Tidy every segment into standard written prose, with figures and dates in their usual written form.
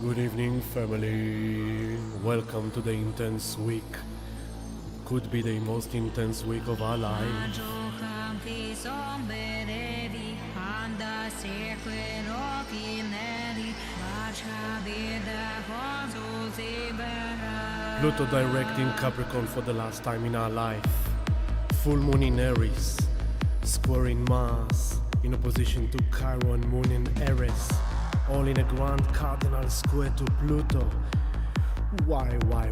Good evening, family. Welcome to the intense week. Could be the most intense week of our life. Pluto direct in Capricorn for the last time in our life. Full moon in Aries, squaring Mars, in opposition to Chiron, moon in Eris, all in a grand cardinal square to Pluto. Why, wow.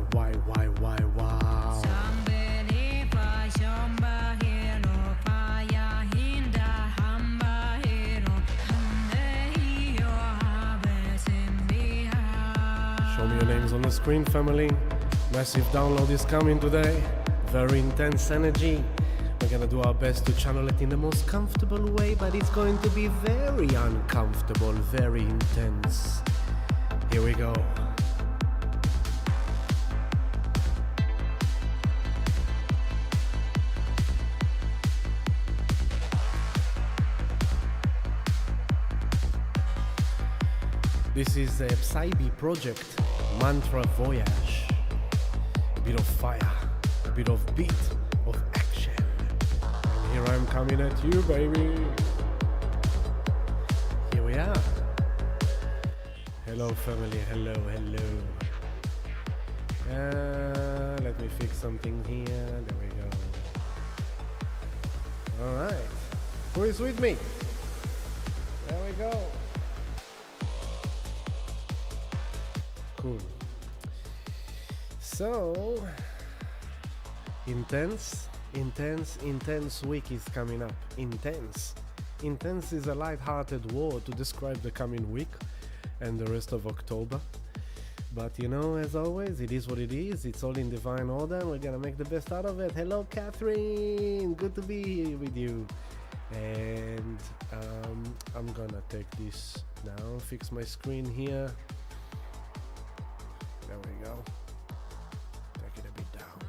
Show me your names on the screen, family. Massive download is coming today. Very intense energy. We're gonna do our best to channel it in the most comfortable way, but it's going to be very uncomfortable, very intense. Here we go. This is a Psybe project, Mantra Voyage. A bit of fire, a bit of beat, of action. And here I'm coming at you, baby. Here we are. Hello, family. Hello. Let me fix something here. There we go. Alright. Who is with me? There we go. Cool. So, intense week is coming up. Intense is a light-hearted word to describe the coming week and the rest of October. But you know, as always, it is what it is. It's all in divine order and we're gonna make the best out of it. Hello, Catherine! Good to be here with you. And I'm gonna take this down, fix my screen here. There we go. Take it a bit down.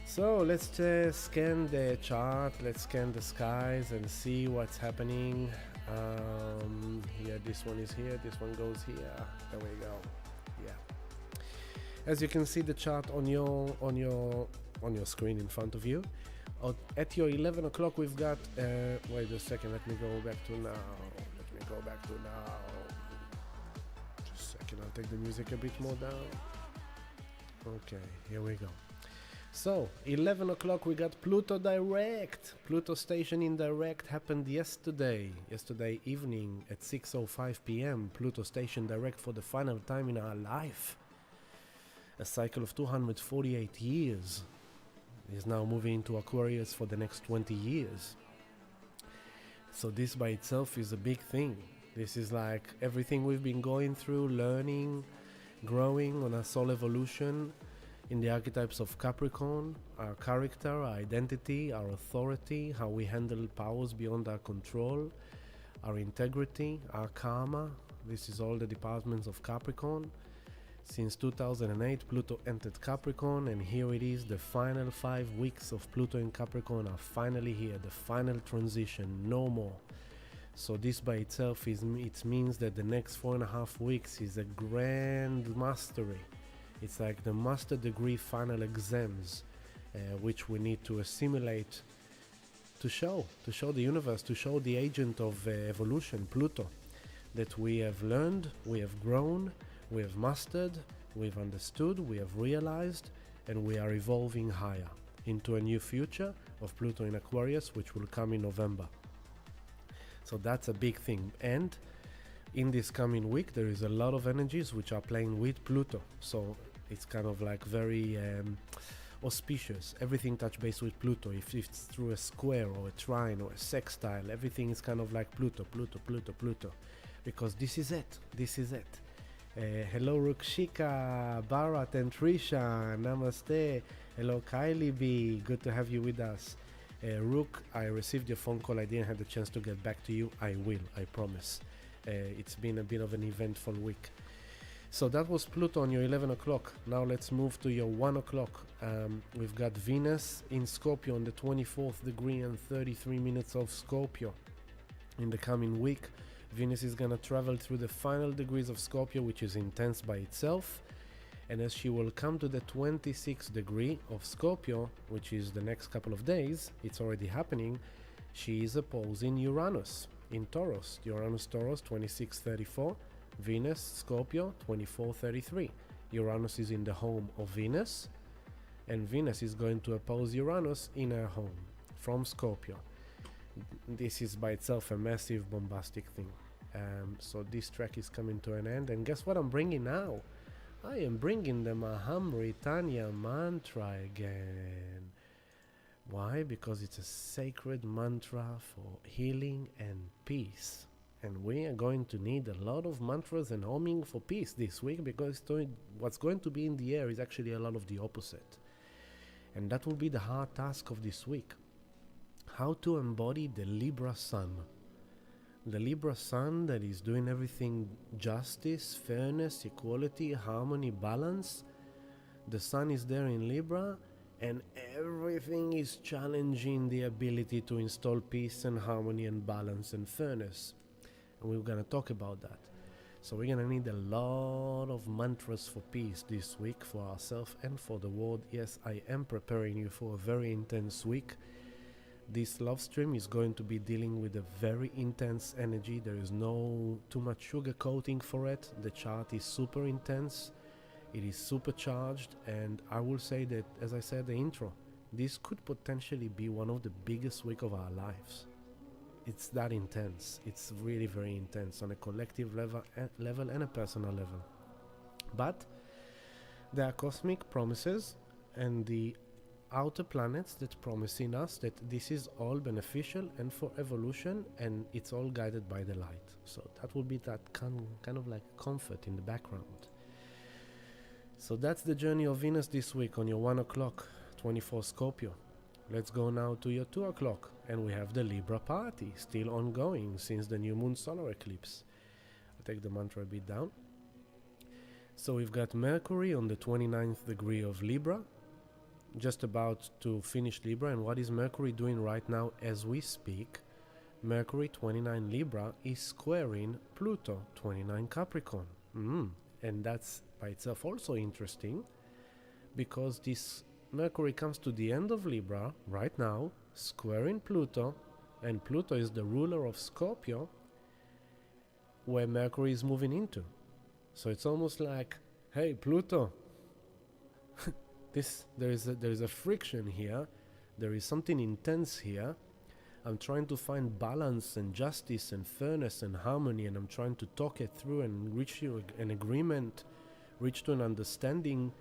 So let's scan the chart, let's scan the skies and see what's happening. Yeah, this one is here, this one goes here. There we go. Yeah. As you can see the chart on your screen in front of you. At your 11 o'clock we've got wait a second, let me go back to now. I'll take the music a bit more down. Okay, here we go. So, 11 o'clock we got Pluto direct. Pluto station in direct happened yesterday evening at 6:05 p.m. Pluto station direct for the final time in our life. A cycle of 248 years is now moving into Aquarius for the next 20 years. So this by itself is a big thing. This is like everything we've been going through, learning, growing on our soul evolution in the archetypes of Capricorn, our character, our identity, our authority, how we handle powers beyond our control, our integrity, our karma. This is all the departments of Capricorn. Since 2008, Pluto entered Capricorn, and here it is, the final 5 weeks of Pluto in Capricorn are finally here, the final transition, no more. So this by itself it means that the next 4.5 weeks is a grand mastery. It's like the master degree final exams, which we need to assimilate to show the universe, to show the agent of evolution, Pluto, that we have learned, we have grown, we have mastered, we've understood, we have realized, and we are evolving higher into a new future of Pluto in Aquarius, which will come in November. So that's a big thing. And in this coming week, there is a lot of energies which are playing with Pluto. So it's kind of like very auspicious. Everything touch base with Pluto. If it's through a square or a trine or a sextile, everything is kind of like Pluto. Because this is it. Hello Rukshika, Bharat and Trisha, Namaste. Hello Kylie B, good to have you with us. Rook, I received your phone call. I didn't have the chance to get back to you. I will, I promise. It's been a bit of an eventful week. So that was Pluto on your 11 o'clock. Now let's move to your 1 o'clock. We've got Venus in Scorpio on the 24th degree and 33 minutes of Scorpio. In the coming week, Venus is gonna travel through the final degrees of Scorpio, which is intense by itself. And as she will come to the 26th degree of Scorpio, which is the next couple of days, it's already happening, she is opposing Uranus in Taurus. Uranus Taurus 2634, Venus Scorpio 2433. Uranus is in the home of Venus, and Venus is going to oppose Uranus in her home from Scorpio. This is by itself a massive bombastic thing. So this track is coming to an end, and guess what I'm bringing now? I am bringing the Mahamritanya mantra again. Why? Because it's a sacred mantra for healing and peace. And we are going to need a lot of mantras and homing for peace this week, because what's going to be in the air is actually a lot of the opposite. And that will be the hard task of this week. How to embody the Libra sun. The Libra sun that is doing everything justice, fairness, equality, harmony, balance. The sun is there in Libra, and everything is challenging the ability to install peace and harmony and balance and fairness. And we're going to talk about that. So we're going to need a lot of mantras for peace this week for ourselves and for the world. Yes, I am preparing you for a very intense week. This love stream is going to be dealing with a very intense energy. There is no too much sugar coating for it. The chart is super intense. It is supercharged, and I will say that, as I said in the intro, this could potentially be one of the biggest week of our lives. It's that intense. It's really very intense on a collective level and a personal level. But there are cosmic promises and the outer planets that promising us that this is all beneficial and for evolution, and it's all guided by the light. So that will be that kind of like comfort in the background. So that's the journey of Venus this week on your 1 o'clock, 24 Scorpio. Let's go now to your 2 o'clock, and we have the Libra party, still ongoing since the new moon solar eclipse. I'll take the mantra a bit down. So we've got Mercury on the 29th degree of Libra, just about to finish Libra. And what is Mercury doing right now as we speak? Mercury 29 Libra is squaring Pluto 29 Capricorn. And that's by itself also interesting, because this Mercury comes to the end of Libra right now, squaring Pluto, and Pluto is the ruler of Scorpio, where Mercury is moving into. So it's almost like, hey Pluto, there is a friction here, there is something intense here. I'm trying to find balance and justice and fairness and harmony, and I'm trying to talk it through and reach to an agreement, reach to an understanding,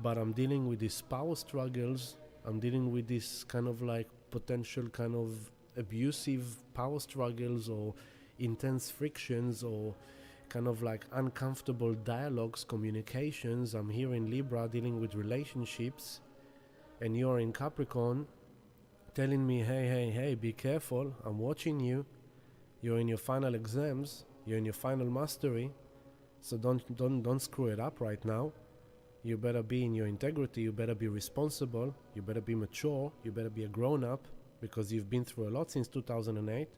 but I'm dealing with these power struggles. I'm dealing with this kind of like potential kind of abusive power struggles or intense frictions or kind of like uncomfortable dialogues, communications. I'm here in Libra dealing with relationships, and you're in Capricorn telling me, hey, be careful, I'm watching you. You're in your final exams, you're in your final mastery, so don't screw it up right now. You better be in your integrity, you better be responsible, you better be mature, you better be a grown-up, because you've been through a lot since 2008.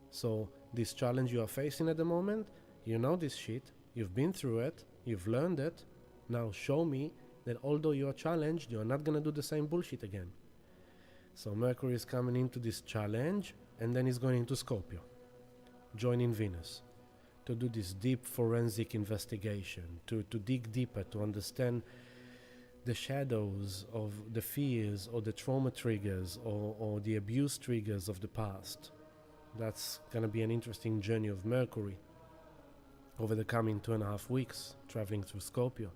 So this challenge you are facing at the moment, you know this shit, you've been through it, you've learned it. Now show me that although you're challenged, you're not gonna do the same bullshit again. So Mercury is coming into this challenge, and then he's going into Scorpio, joining Venus, to do this deep forensic investigation, to dig deeper, to understand the shadows of the fears or the trauma triggers or the abuse triggers of the past. That's gonna be an interesting journey of Mercury over the coming 2.5 weeks, traveling through Scorpio.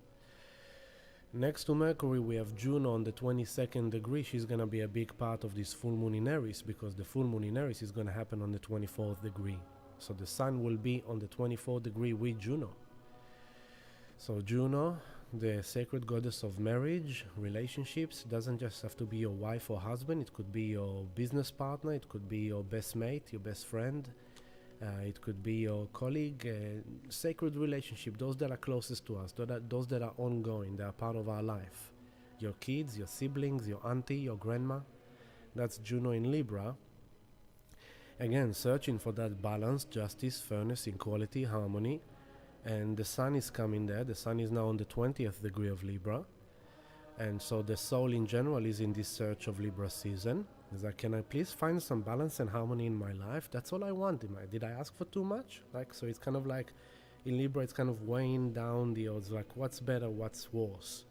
Next to Mercury, we have Juno on the 22nd degree. She's going to be a big part of this full moon in Aries, because the full moon in Aries is going to happen on the 24th degree. So the sun will be on the 24th degree with Juno. So Juno, the sacred goddess of marriage, relationships, doesn't just have to be your wife or husband. It could be your business partner. It could be your best mate, your best friend. It could be your colleague, sacred relationship, those that are closest to us, those that are ongoing, they are part of our life. Your kids, your siblings, your auntie, your grandma. That's Juno in Libra. Again, searching for that balance, justice, fairness, equality, harmony. And the sun is coming there. The sun is now on the 20th degree of Libra. And so the soul in general is in this search of Libra season. It's like, can I please find some balance and harmony in my life? That's all I want. Did I ask for too much? Like, so it's kind of like, in Libra, it's kind of weighing down the odds, like what's better, what's worse.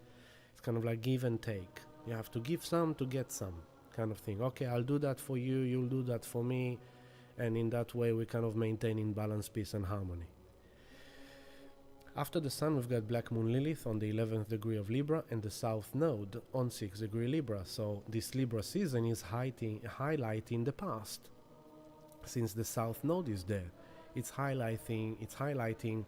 It's kind of like give and take. You have to give some to get some kind of thing. Okay, I'll do that for you, you'll do that for me. And in that way, we kind of maintain in balance, peace and harmony. After the sun, we've got Black Moon Lilith on the 11th degree of Libra and the South Node on 6th degree Libra. So this Libra season is highlighting the past. Since the South Node is there, it's highlighting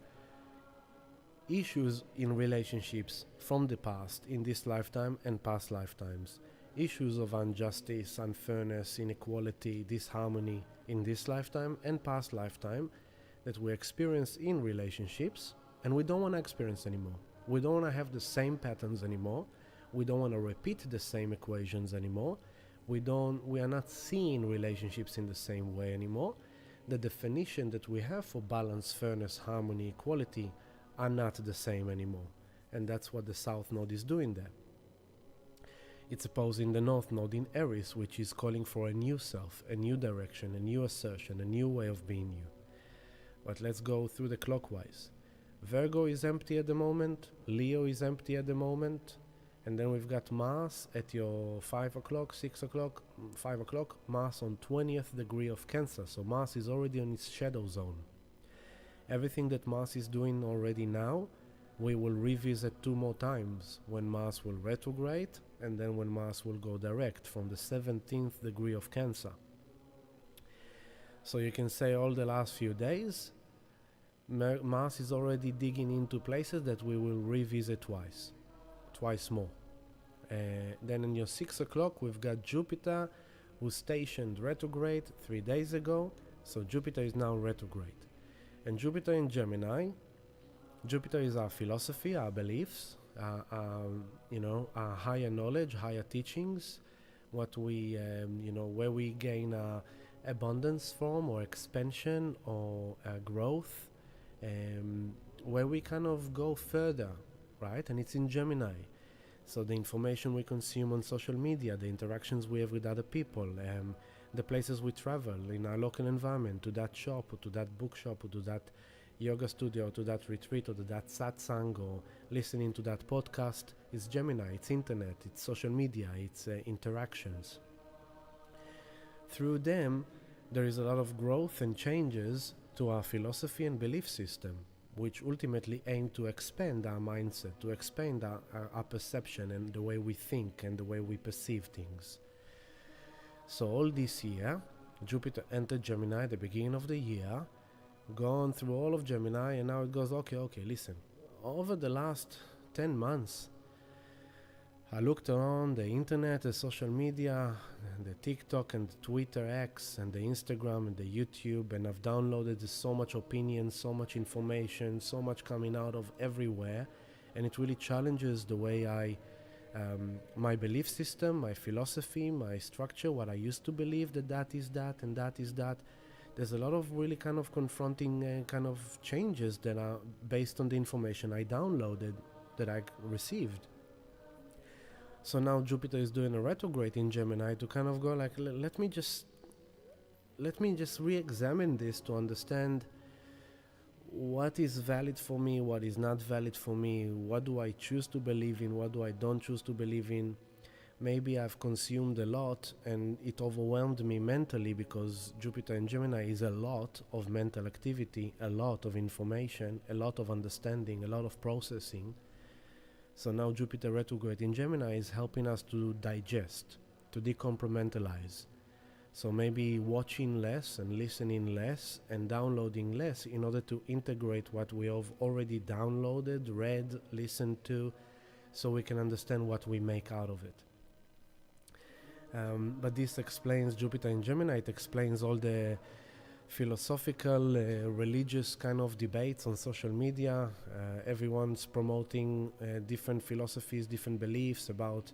issues in relationships from the past, in this lifetime and past lifetimes. Issues of injustice, unfairness, inequality, disharmony in this lifetime and past lifetime that we experience in relationships. And we don't want to experience anymore. We don't want to have the same patterns anymore. We don't want to repeat the same equations anymore. We are not seeing relationships in the same way anymore. The definition that we have for balance, fairness, harmony, equality are not the same anymore. And that's what the South Node is doing there. It's opposing the North Node in Aries, which is calling for a new self, a new direction, a new assertion, a new way of being you. But let's go through the clockwise. Virgo is empty at the moment, Leo is empty at the moment, and then we've got Mars at your 5 o'clock, 6 o'clock, 5 o'clock, Mars on 20th degree of Cancer, so Mars is already on its shadow zone. Everything that Mars is doing already now, we will revisit 2 more times, when Mars will retrograde, and then when Mars will go direct from the 17th degree of Cancer. So you can say all the last few days, Mars is already digging into places that we will revisit twice more. Then in your 6 o'clock, we've got Jupiter, who stationed retrograde 3 days ago. So Jupiter is now retrograde. And Jupiter in Gemini, Jupiter is our philosophy, our beliefs, our higher knowledge, higher teachings, what we, where we gain abundance from, or expansion, or growth. Where we kind of go further, right? And it's in Gemini. So the information we consume on social media, the interactions we have with other people, the places we travel in our local environment, to that shop or to that bookshop or to that yoga studio or to that retreat or to that satsang or listening to that podcast, is Gemini. It's internet, it's social media, it's interactions. Through them, there is a lot of growth and changes to our philosophy and belief system, which ultimately aim to expand our mindset, to expand our perception and the way we think and the way we perceive things. So all this year, Jupiter entered Gemini at the beginning of the year, gone through all of Gemini, and now it goes, okay, listen, over the last 10 months, I looked around the internet, the social media, the TikTok and the Twitter X and the Instagram and the YouTube, and I've downloaded so much opinion, so much information, so much coming out of everywhere, and it really challenges the way my belief system, my philosophy, my structure, what I used to believe that is that and that is that. There's a lot of really kind of confronting kind of changes that are based on the information I downloaded, that I received. So now Jupiter is doing a retrograde in Gemini to kind of go like, let me just re-examine this to understand what is valid for me, what is not valid for me, what do I choose to believe in, what do I don't choose to believe in. Maybe I've consumed a lot and it overwhelmed me mentally, because Jupiter in Gemini is a lot of mental activity, a lot of information, a lot of understanding, a lot of processing. So now Jupiter retrograde in Gemini is helping us to digest, to decompartmentalize. So maybe watching less and listening less and downloading less in order to integrate what we have already downloaded, read, listened to, so we can understand what we make out of it. But this explains Jupiter in Gemini. It explains all the philosophical, religious kind of debates on social media. Everyone's promoting different philosophies, different beliefs about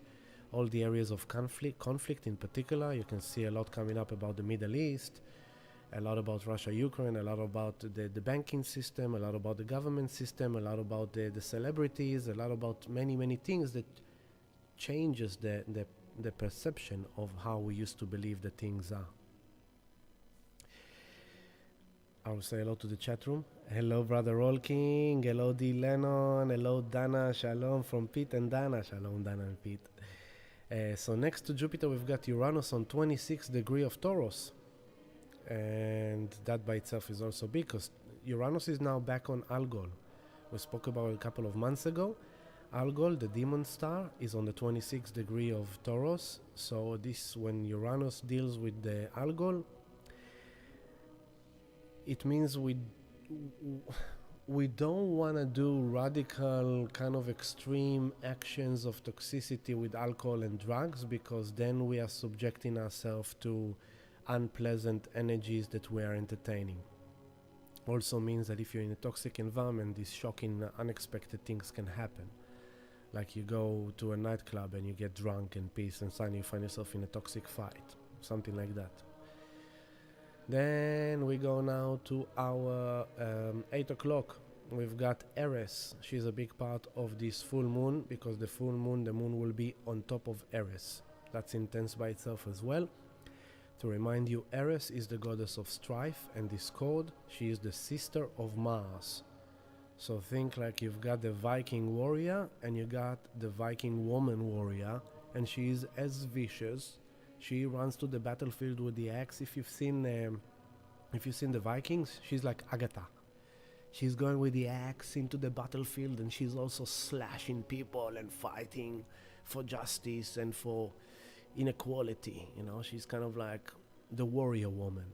all the areas of conflict in particular. You can see a lot coming up about the Middle East, a lot about Russia, Ukraine, a lot about the banking system, a lot about the government system, a lot about the celebrities, a lot about many, many things that changes the perception of how we used to believe that things are. I will say hello to the chat room. Hello, Brother Roll King. Hello, D. Lennon. Hello, Dana. Shalom from Pete and Dana. Shalom, Dana and Pete. So next to Jupiter, we've got Uranus on 26 degree of Taurus. And that by itself is also big because Uranus is now back on Algol. We spoke about it a couple of months ago. Algol, the demon star, is on the 26th degree of Taurus. So this, when Uranus deals with the Algol, it means we don't want to do radical kind of extreme actions of toxicity with alcohol and drugs, because then we are subjecting ourselves to unpleasant energies that we are entertaining. Also means that if you're in a toxic environment, these shocking, unexpected things can happen. Like you go to a nightclub and you get drunk and pissed and suddenly you find yourself in a toxic fight. Something like that. Then we go now to our 8 o'clock. We've got Aries. She's a big part of this full moon, because the full moon, the moon will be on top of Aries. That's intense by itself as well. To remind you, Eris is the goddess of strife and discord. She is the sister of Mars. So think like you've got the Viking warrior and you got the Viking woman warrior, and she is as vicious. She runs to the battlefield with the axe. If you've seen the Vikings, she's like Agatha. She's going with the axe into the battlefield, and she's also slashing people and fighting for justice and for inequality. You know, she's kind of like the warrior woman.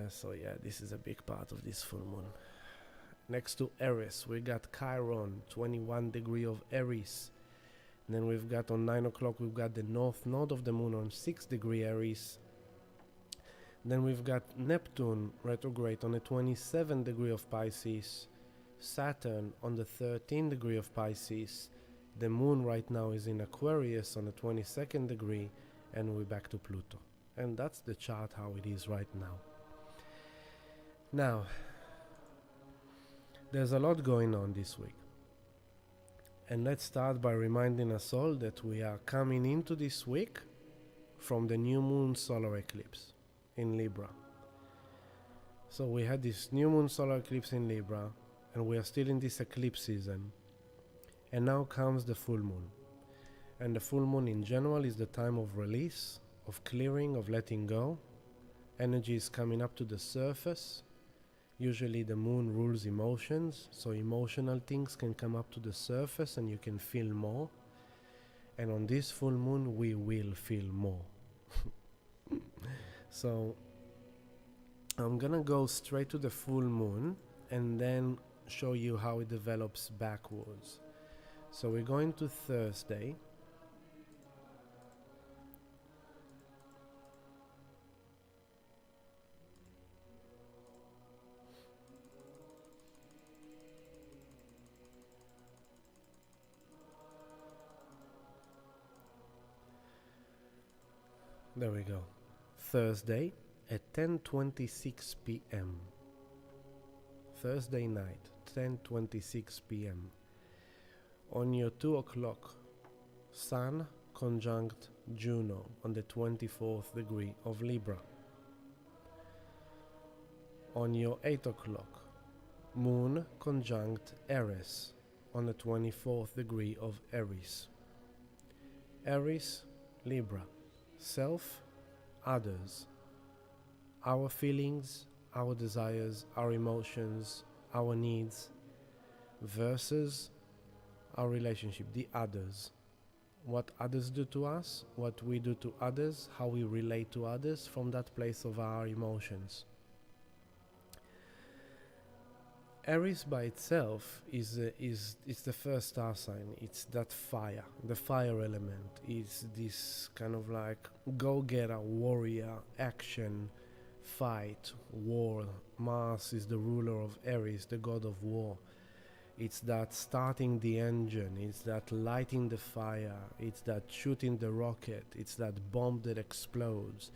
So yeah, this is a big part of this full moon. Next to Eris, we got Chiron, 21 degree of Aries. And then we've got on 9 o'clock, we've got the north node of the moon on 6 degree Aries. Then we've got Neptune retrograde on the 27 degree of Pisces. Saturn on the 13 degree of Pisces. The moon right now is in Aquarius on the 22nd degree, and we're back to Pluto. And that's the chart how it is right now. Now, there's a lot going on this week. And let's start by reminding us all that we are coming into this week from the new moon solar eclipse in Libra. So we had this new moon solar eclipse in Libra, and we are still in this eclipse season. And now comes the full moon. And the full moon in general is the time of release, of clearing, of letting go. Energy is coming up to the surface. Usually the moon rules emotions, so emotional things can come up to the surface and you can feel more. And on this full moon we will feel more. So I'm gonna go straight to the full moon and then show you how it develops backwards. So we're going to Thursday. There we go. Thursday at 10:26 p.m. Thursday night, 10:26 p.m. On your 2 o'clock, Sun conjunct Juno on the 24th degree of Libra. On your 8 o'clock, Moon conjunct Eris on the 24th degree of Aries. Aries, Libra. Self, others. Our feelings, our desires, our emotions, our needs, versus our relationship, the others. What others do to us, what we do to others, how we relate to others from that place of our emotions. Aries by itself is the first star sign. It's that fire, the fire element. It's this kind of like go-getter, warrior, action, fight, war. Mars is the ruler of Aries, the god of war. It's that starting the engine, it's that lighting the fire, it's that shooting the rocket, it's that bomb that explodes.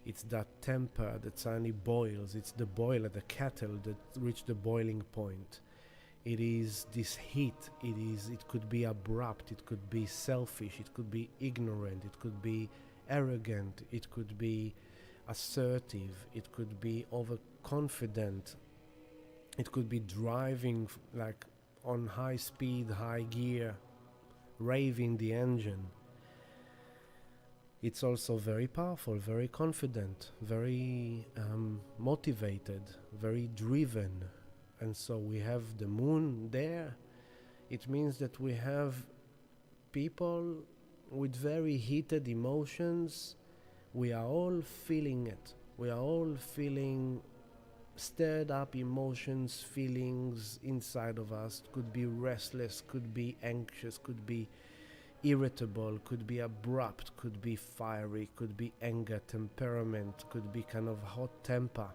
It's that temper that suddenly boils. It's the boiler, the kettle that reached the boiling point. It is this heat. It could be abrupt. It could be selfish. It could be ignorant. It could be arrogant. It could be assertive. It could be overconfident. It could be driving like on high speed, high gear, raving the engine. It's also very powerful, very confident, very motivated, very driven. And so we have the moon there. It means that we have people with very heated emotions. We are all feeling it. We are all feeling stirred up emotions, feelings inside of us. Could be restless, could be anxious, could be irritable, could be abrupt, could be fiery, could be anger, temperament, could be kind of hot temper.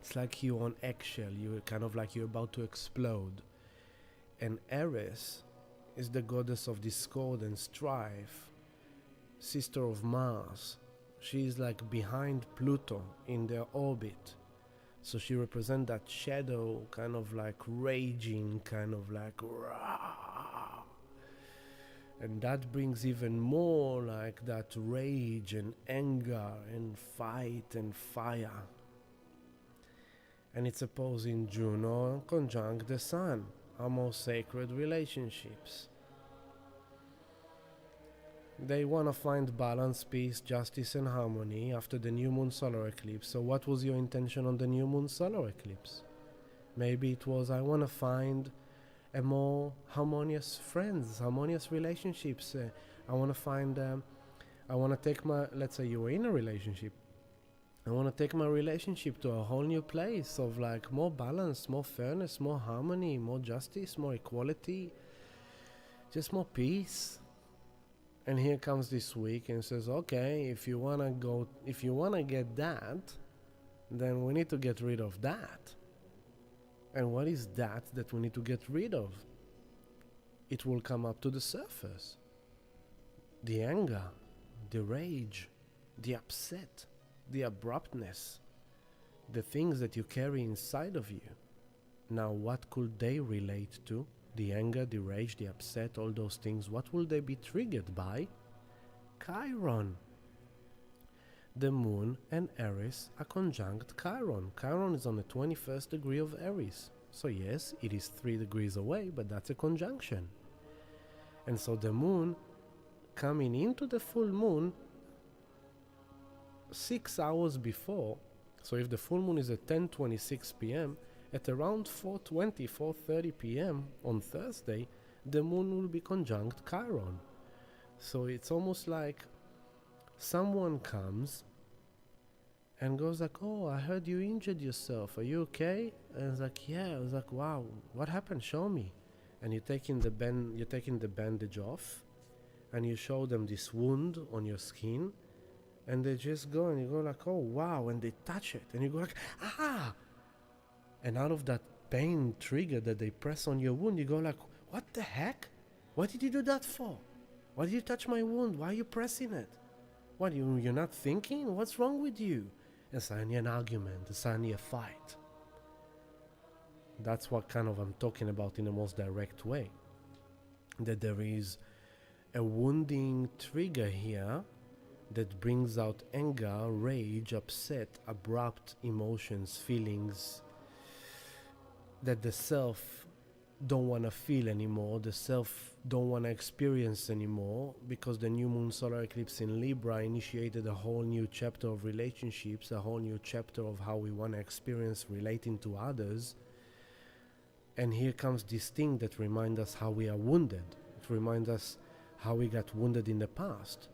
It's like you're on eggshell, you're kind of like you're about to explode. And Aries is the goddess of discord and strife, sister of Mars. She is like behind Pluto in their orbit. So she represents that shadow, kind of like raging, kind of like rah. And that brings even more like that rage and anger and fight and fire. And it's opposing Juno conjunct the Sun, our most sacred relationships. They want to find balance, peace, justice and harmony after the new moon solar eclipse. So what was your intention on the new moon solar eclipse? Maybe it was, I want to find a more harmonious friends, harmonious relationships. I want to find, I want to take my, let's say you were in a relationship. I want to take my relationship to a whole new place of like more balance, more fairness, more harmony, more justice, more equality, just more peace. And here comes this week and says, okay, if you want to get that, then we need to get rid of that. And what is that we need to get rid of? It will come up to the surface. The anger, the rage, the upset, the abruptness, the things that you carry inside of you. Now, what could they relate to? The anger, the rage, the upset, all those things, what will they be triggered by? Chiron. The moon and Aries are conjunct Chiron. Chiron is on the 21st degree of Aries. So yes, it is 3 degrees away, but that's a conjunction. And so the moon coming into the full moon 6 hours before. So if the full moon is at 10:26 p.m., at around 4:20, 4:30 p.m. on Thursday, the moon will be conjunct Chiron. So it's almost like someone comes and goes like, oh, I heard you injured yourself. Are you okay? And it's like, yeah. I was like, wow, what happened? Show me. And you're taking the bandage off, and you show them this wound on your skin, and they just go and you go like, oh wow, and they touch it, and you go like, ah. And out of that pain trigger that they press on your wound, you go like, what the heck? What did you do that for? Why did you touch my wound? Why are you pressing it? What, you're not thinking? What's wrong with you? And suddenly an argument, suddenly a fight. That's what kind of I'm talking about in the most direct way. That there is a wounding trigger here that brings out anger, rage, upset, abrupt emotions, feelings that the self don't want to feel anymore, the self don't want to experience anymore, because the new moon solar eclipse in Libra initiated a whole new chapter of relationships, a whole new chapter of how we want to experience relating to others. And here comes this thing that reminds us how we are wounded. It reminds us how we got wounded in the past,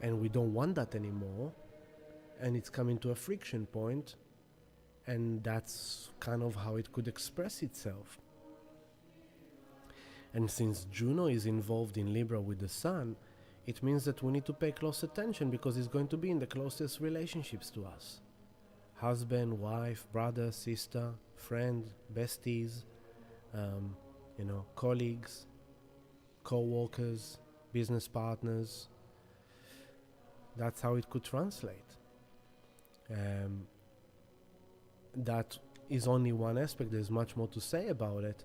and we don't want that anymore, and it's coming to a friction point, and that's kind of how it could express itself. And since Juno is involved in Libra with the Sun, it means that we need to pay close attention, because it's going to be in the closest relationships to us. Husband, wife, brother, sister, friend, besties, colleagues, co-workers, business partners. That's how it could translate. Um, that is only one aspect. There's much more to say about it.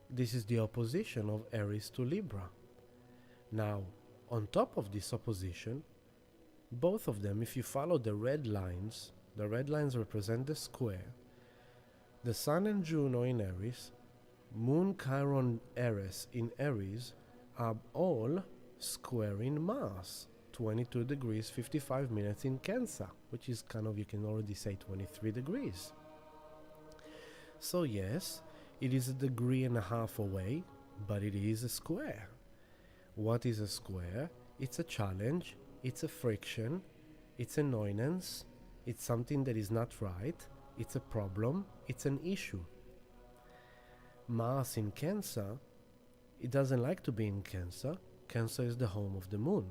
This is the opposition of Aries to Libra. Now, on top of this opposition, both of them, if you follow the red lines represent the square. The Sun and Juno in Aries, Moon, Chiron, Eris in Aries are all squaring Mars, 22 degrees 55 minutes in Cancer, which is kind of, you can already say 23 degrees. So yes, it is a degree and a half away, but it is a square. What is a square? It's a challenge, it's a friction, it's annoyance, it's something that is not right, it's a problem, it's an issue. Mars in Cancer, it doesn't like to be in Cancer. Cancer is the home of the moon.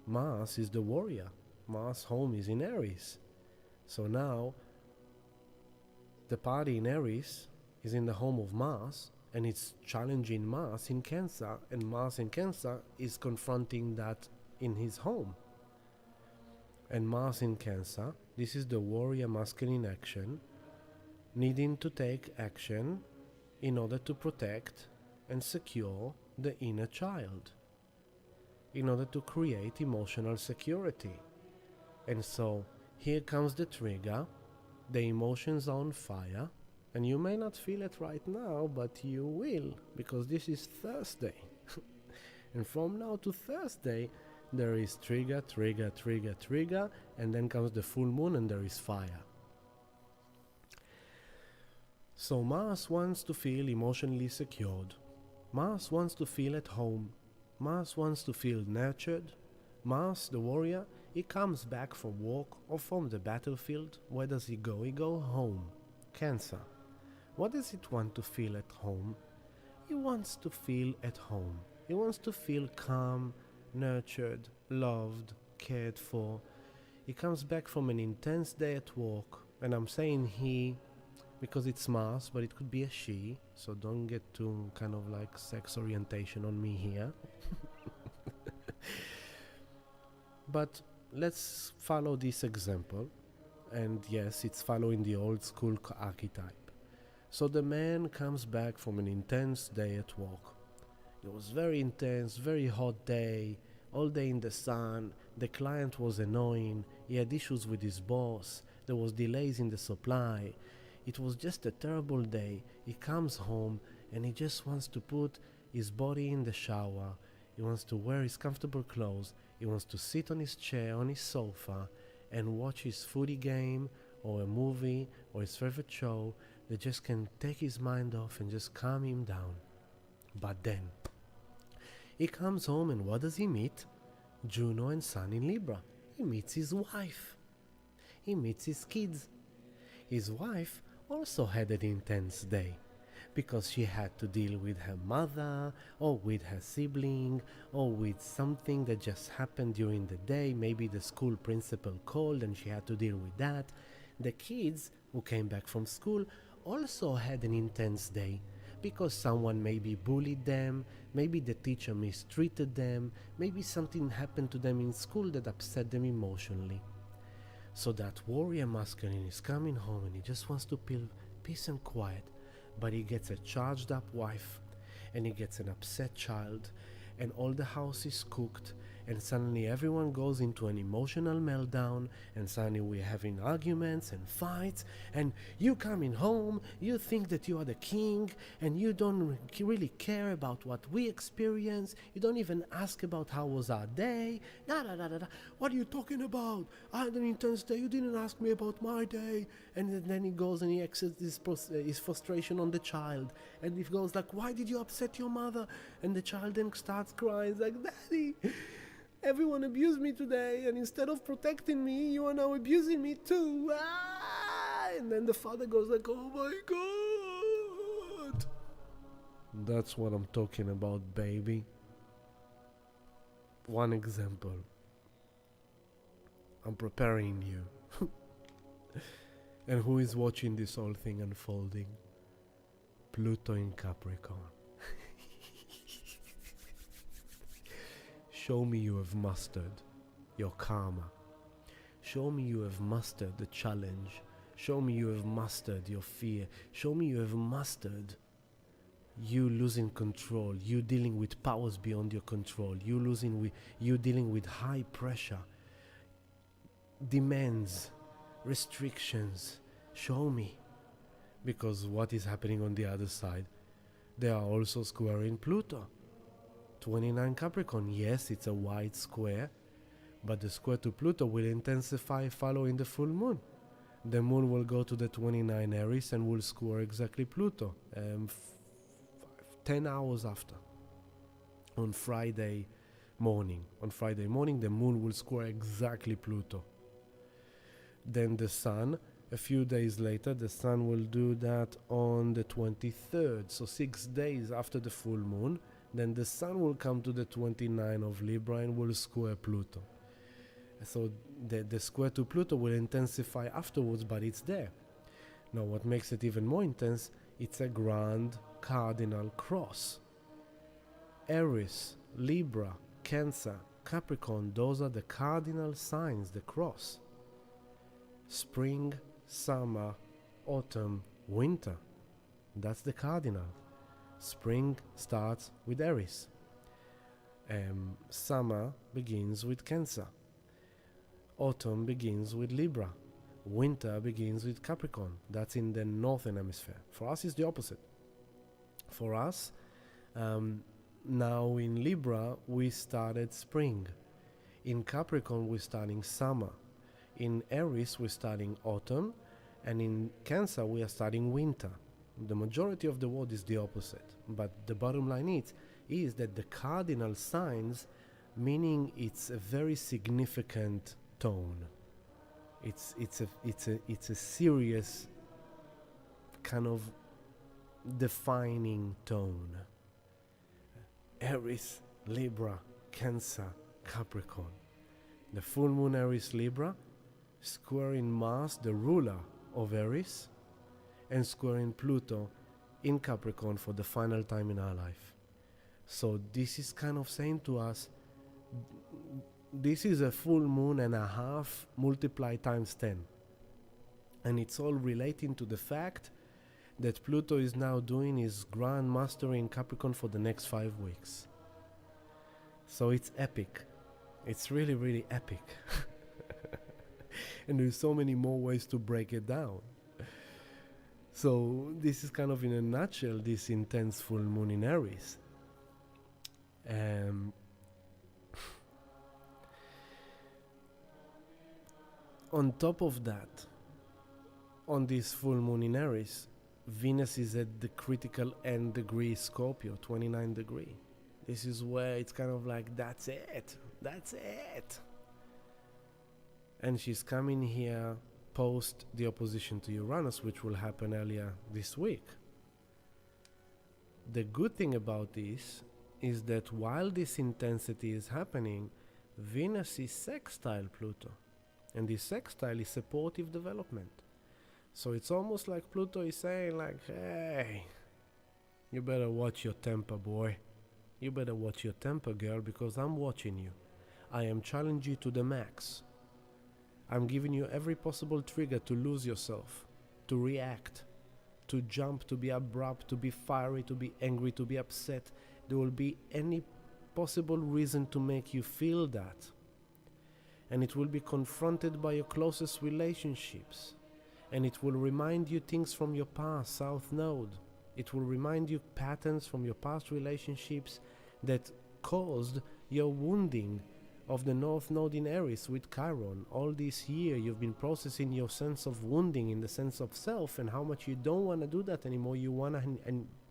Mars is the warrior. Mars' home is in Aries. So now, the party in Aries is in the home of Mars, and it's challenging Mars in Cancer, and Mars in Cancer is confronting that in his home. And Mars in Cancer, this is the warrior masculine action, needing to take action in order to protect and secure the inner child, in order to create emotional security. And so here comes the trigger. The emotions are on fire, and you may not feel it right now, but you will, because this is Thursday. And from now to Thursday, there is trigger, and then comes the full moon and there is fire. So Mars wants to feel emotionally secured. Mars wants to feel at home. Mars wants to feel nurtured. Mars, the warrior, he comes back from work or from the battlefield. Where does he go? He goes home. Cancer. What does it want to feel at home? He wants to feel at home. He wants to feel calm, nurtured, loved, cared for. He comes back from an intense day at work, and I'm saying he because it's Mars, but it could be a she, so don't get too kind of like sex orientation on me here. But let's follow this example, and yes, it's following the old school archetype. So the man comes back from an intense day at work. It was very intense, very hot day, all day in the sun. The client was annoying, he had issues with his boss, there was delays in the supply. It was just a terrible day. He comes home and he just wants to put his body in the shower. He wants to wear his comfortable clothes. He wants to sit on his chair, on his sofa, and watch his footy game or a movie or his favorite show that just can take his mind off and just calm him down. But then, he comes home and what does he meet? Juno and Sun in Libra. He meets his wife. He meets his kids. His wife also had an intense day because she had to deal with her mother or with her sibling or with something that just happened during the day. Maybe the school principal called and she had to deal with that. The kids who came back from school also had an intense day because someone maybe bullied them, maybe the teacher mistreated them, maybe something happened to them in school that upset them emotionally. So that warrior masculine is coming home and he just wants to feel peace and quiet, but he gets a charged up wife and he gets an upset child and all the house is cooked and suddenly everyone goes into an emotional meltdown and suddenly we're having arguments and fights and you coming home, you think that you are the king and you don't really care about what we experience. You don't even ask about how was our day. What are you talking about? I had an intense day. You didn't ask me about my day. And then he goes and he exerts his frustration on the child and he goes like, why did you upset your mother? And the child then starts crying like, Daddy, everyone abused me today, and instead of protecting me, you are now abusing me too. Ah! And then the father goes like, oh my God. That's what I'm talking about, baby. One example. I'm preparing you. And who is watching this whole thing unfolding? Pluto in Capricorn. Show me you have mastered your karma. Show me you have mastered the challenge. Show me you have mastered your fear. Show me you have mastered you losing control, you dealing with powers beyond your control, you dealing with high pressure, demands, restrictions. Show me. Because what is happening on the other side? They are also squaring Pluto. 29 Capricorn. Yes, it's a wide square, but the square to Pluto will intensify following the full moon. The moon will go to the 29 Aries and will square exactly Pluto 10 hours after. On Friday morning, the moon will square exactly Pluto. Then the sun, a few days later, the sun will do that on the 23rd. So 6 days after the full moon, then the sun will come to the 29 of Libra and will square Pluto. So the square to Pluto will intensify afterwards, but it's there. Now what makes it even more intense, it's a grand cardinal cross. Aries, Libra, Cancer, Capricorn, those are the cardinal signs, the cross. Spring, summer, autumn, winter. That's the cardinal. Spring starts with Aries. Summer begins with Cancer. Autumn begins with Libra. Winter begins with Capricorn. That's in the northern hemisphere. For us, it's the opposite. For us, now in Libra, we started spring. In Capricorn, we're starting summer. In Aries, we're starting autumn. And in Cancer, we are starting winter. The majority of the world is the opposite. But the bottom line is that the cardinal signs, meaning it's a very significant tone. It's a serious kind of defining tone. Aries, Libra, Cancer, Capricorn. The full moon Aries Libra squaring Mars, the ruler of Aries, and squaring Pluto in Capricorn for the final time in our life. So this is kind of saying to us, this is a full moon and a half multiplied times 10. And it's all relating to the fact that Pluto is now doing his grand mastery in Capricorn for the next 5 weeks. So it's epic. It's really, really epic. And there's so many more ways to break it down. So this is kind of in a nutshell, this intense full moon in Aries. On top of that, on this full moon in Aries, Venus is at the critical end degree Scorpio, 29 degree. This is where it's kind of like, that's it. And she's coming here post the opposition to Uranus, which will happen earlier this week. The good thing about this is that while this intensity is happening, Venus is sextile Pluto. And this sextile is supportive development. So it's almost like Pluto is saying like, hey, you better watch your temper, boy. You better watch your temper, girl, because I'm watching you. I am challenging you to the max. I'm giving you every possible trigger to lose yourself, to react, to jump, to be abrupt, to be fiery, to be angry, to be upset. There will be any possible reason to make you feel that. And it will be confronted by your closest relationships. And it will remind you things from your past, South Node. It will remind you patterns from your past relationships that caused your wounding of the North Node in Aries with Chiron. All this year you've been processing your sense of wounding in the sense of self and how much you don't want to do that anymore. You want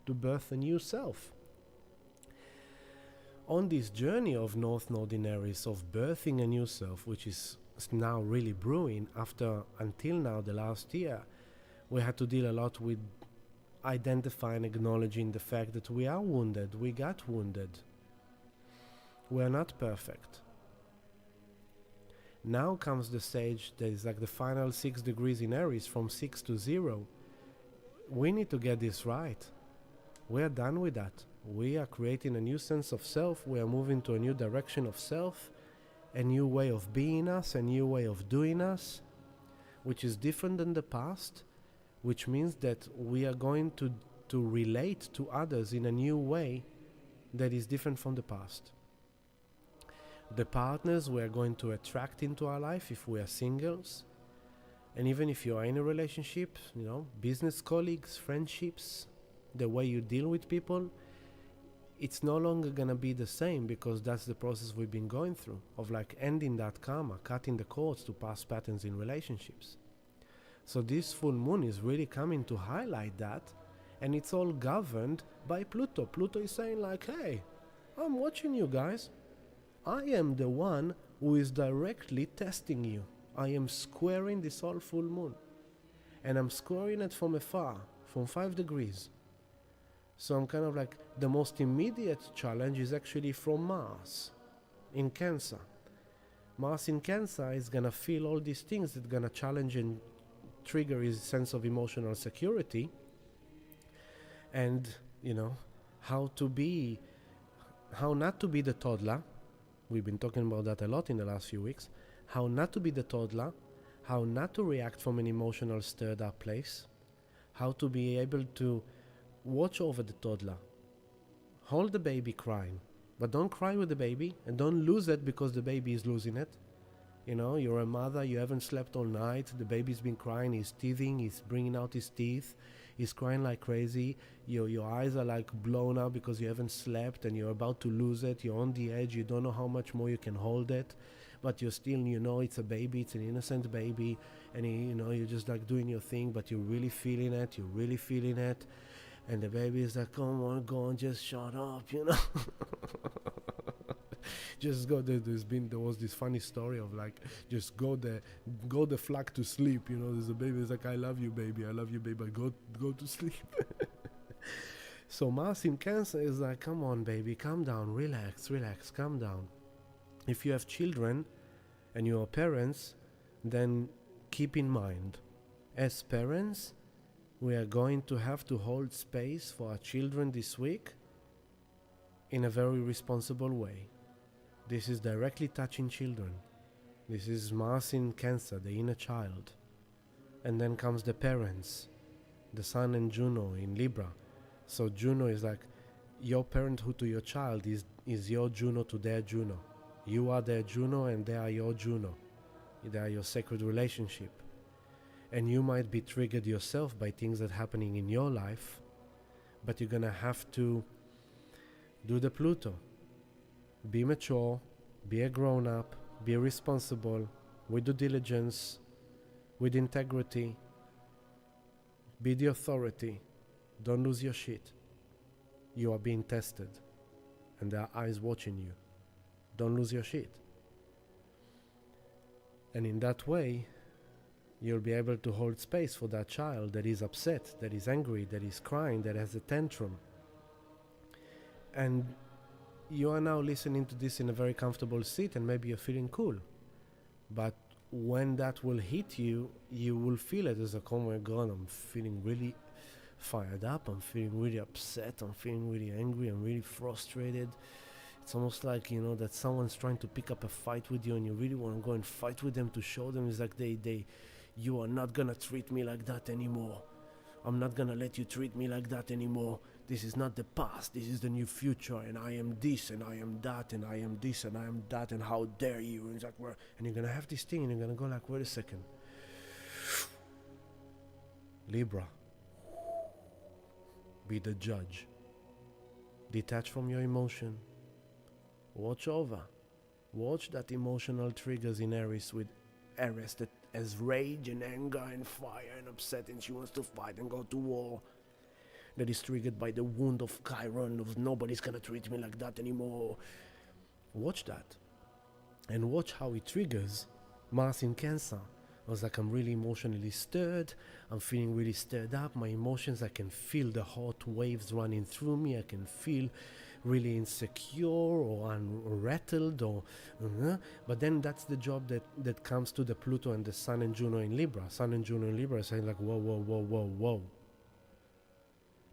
to birth a new self. On this journey of North Node in Aries, of birthing a new self, which is now really brewing until now, the last year, we had to deal a lot with identifying, acknowledging the fact that we are wounded, we got wounded. We are not perfect. Now comes the stage that is like the final 6 degrees in Aries, from 6 to 0. We need to get this right. We are done with that. We are creating a new sense of self. We are moving to a new direction of self. a new way of being us, a new way of doing us, which is different than the past, which means that we are going to relate to others in a new way that is different from the past. The partners we are going to attract into our life if we are singles, and even if you are in a relationship, business colleagues, friendships, the way you deal with people, it's no longer gonna be the same, because that's the process we've been going through of like ending that karma, cutting the cords to past patterns in relationships. So this full moon is really coming to highlight that, and it's all governed by Pluto. Pluto is saying like, hey, I'm watching you guys. I am the one who is directly testing you. I am squaring this whole full moon, and I'm squaring it from afar, from 5 degrees. So I'm kind of like, the most immediate challenge is actually from Mars in Cancer. Mars in Cancer is gonna feel all these things that gonna challenge and trigger his sense of emotional security, and how not to be the toddler. We've been talking about that a lot in the last few weeks. How not to be the toddler, how not to react from an emotional stirred up place, how to be able to watch over the toddler. Hold the baby crying, but don't cry with the baby, and don't lose it because the baby is losing it. You're a mother, you haven't slept all night, the baby's been crying, he's teething, he's bringing out his teeth, he's crying like crazy, your eyes are like blown out because you haven't slept and you're about to lose it, you're on the edge, you don't know how much more you can hold it, but you're still, it's a baby, it's an innocent baby, and you're just like doing your thing, but you're really feeling it, and the baby is like, come on, go on, just shut up, Just go. There was this funny story of like, just go the flock to sleep. There's a baby. It's like, I love you, baby. Go to sleep. So Mars in Cancer is like, come on, baby, calm down, relax, calm down. If you have children and you are parents, then keep in mind, as parents, we are going to have to hold space for our children this week in a very responsible way. This is directly touching children. This is Mars in Cancer, the inner child. And then comes the parents, the Sun and Juno in Libra. So Juno is like, your parenthood to your child is your Juno to their Juno. You are their Juno and they are your Juno. They are your sacred relationship. And you might be triggered yourself by things that are happening in your life, but you're gonna have to do the Pluto. Be mature, be a grown-up, be responsible, with due diligence, with integrity, be the authority. Don't lose your shit. You are being tested, and there are eyes watching you. Don't lose your shit. And in that way, you'll be able to hold space for that child that is upset, that is angry, that is crying, that has a tantrum. And you are now listening to this in a very comfortable seat, and maybe you're feeling cool. But when that will hit you, you will feel it as like, oh my God, I'm feeling really fired up, I'm feeling really upset, I'm feeling really angry, I'm really frustrated. It's almost like, that someone's trying to pick up a fight with you and you really want to go and fight with them to show them. It's like you are not gonna treat me like that anymore. I'm not gonna let you treat me like that anymore. This is not the past, this is the new future, and I am this, and I am that, and I am this, and I am that, and how dare you, and it's like, and you're gonna have this thing, and you're gonna go like, wait a second. Libra, be the judge. Detach from your emotion. Watch that emotional triggers in Aries, with Aries that has rage and anger and fire and upset, and she wants to fight and go to war. That is triggered by the wound of Chiron, of nobody's gonna treat me like that anymore. Watch that. And watch how it triggers Mars in Cancer. I was like, I'm really emotionally stirred. I'm feeling really stirred up. My emotions, I can feel the hot waves running through me. I can feel really insecure or rattled but then that's the job that comes to the Pluto and the Sun and Juno in Libra. Sun and Juno in Libra are saying like, whoa.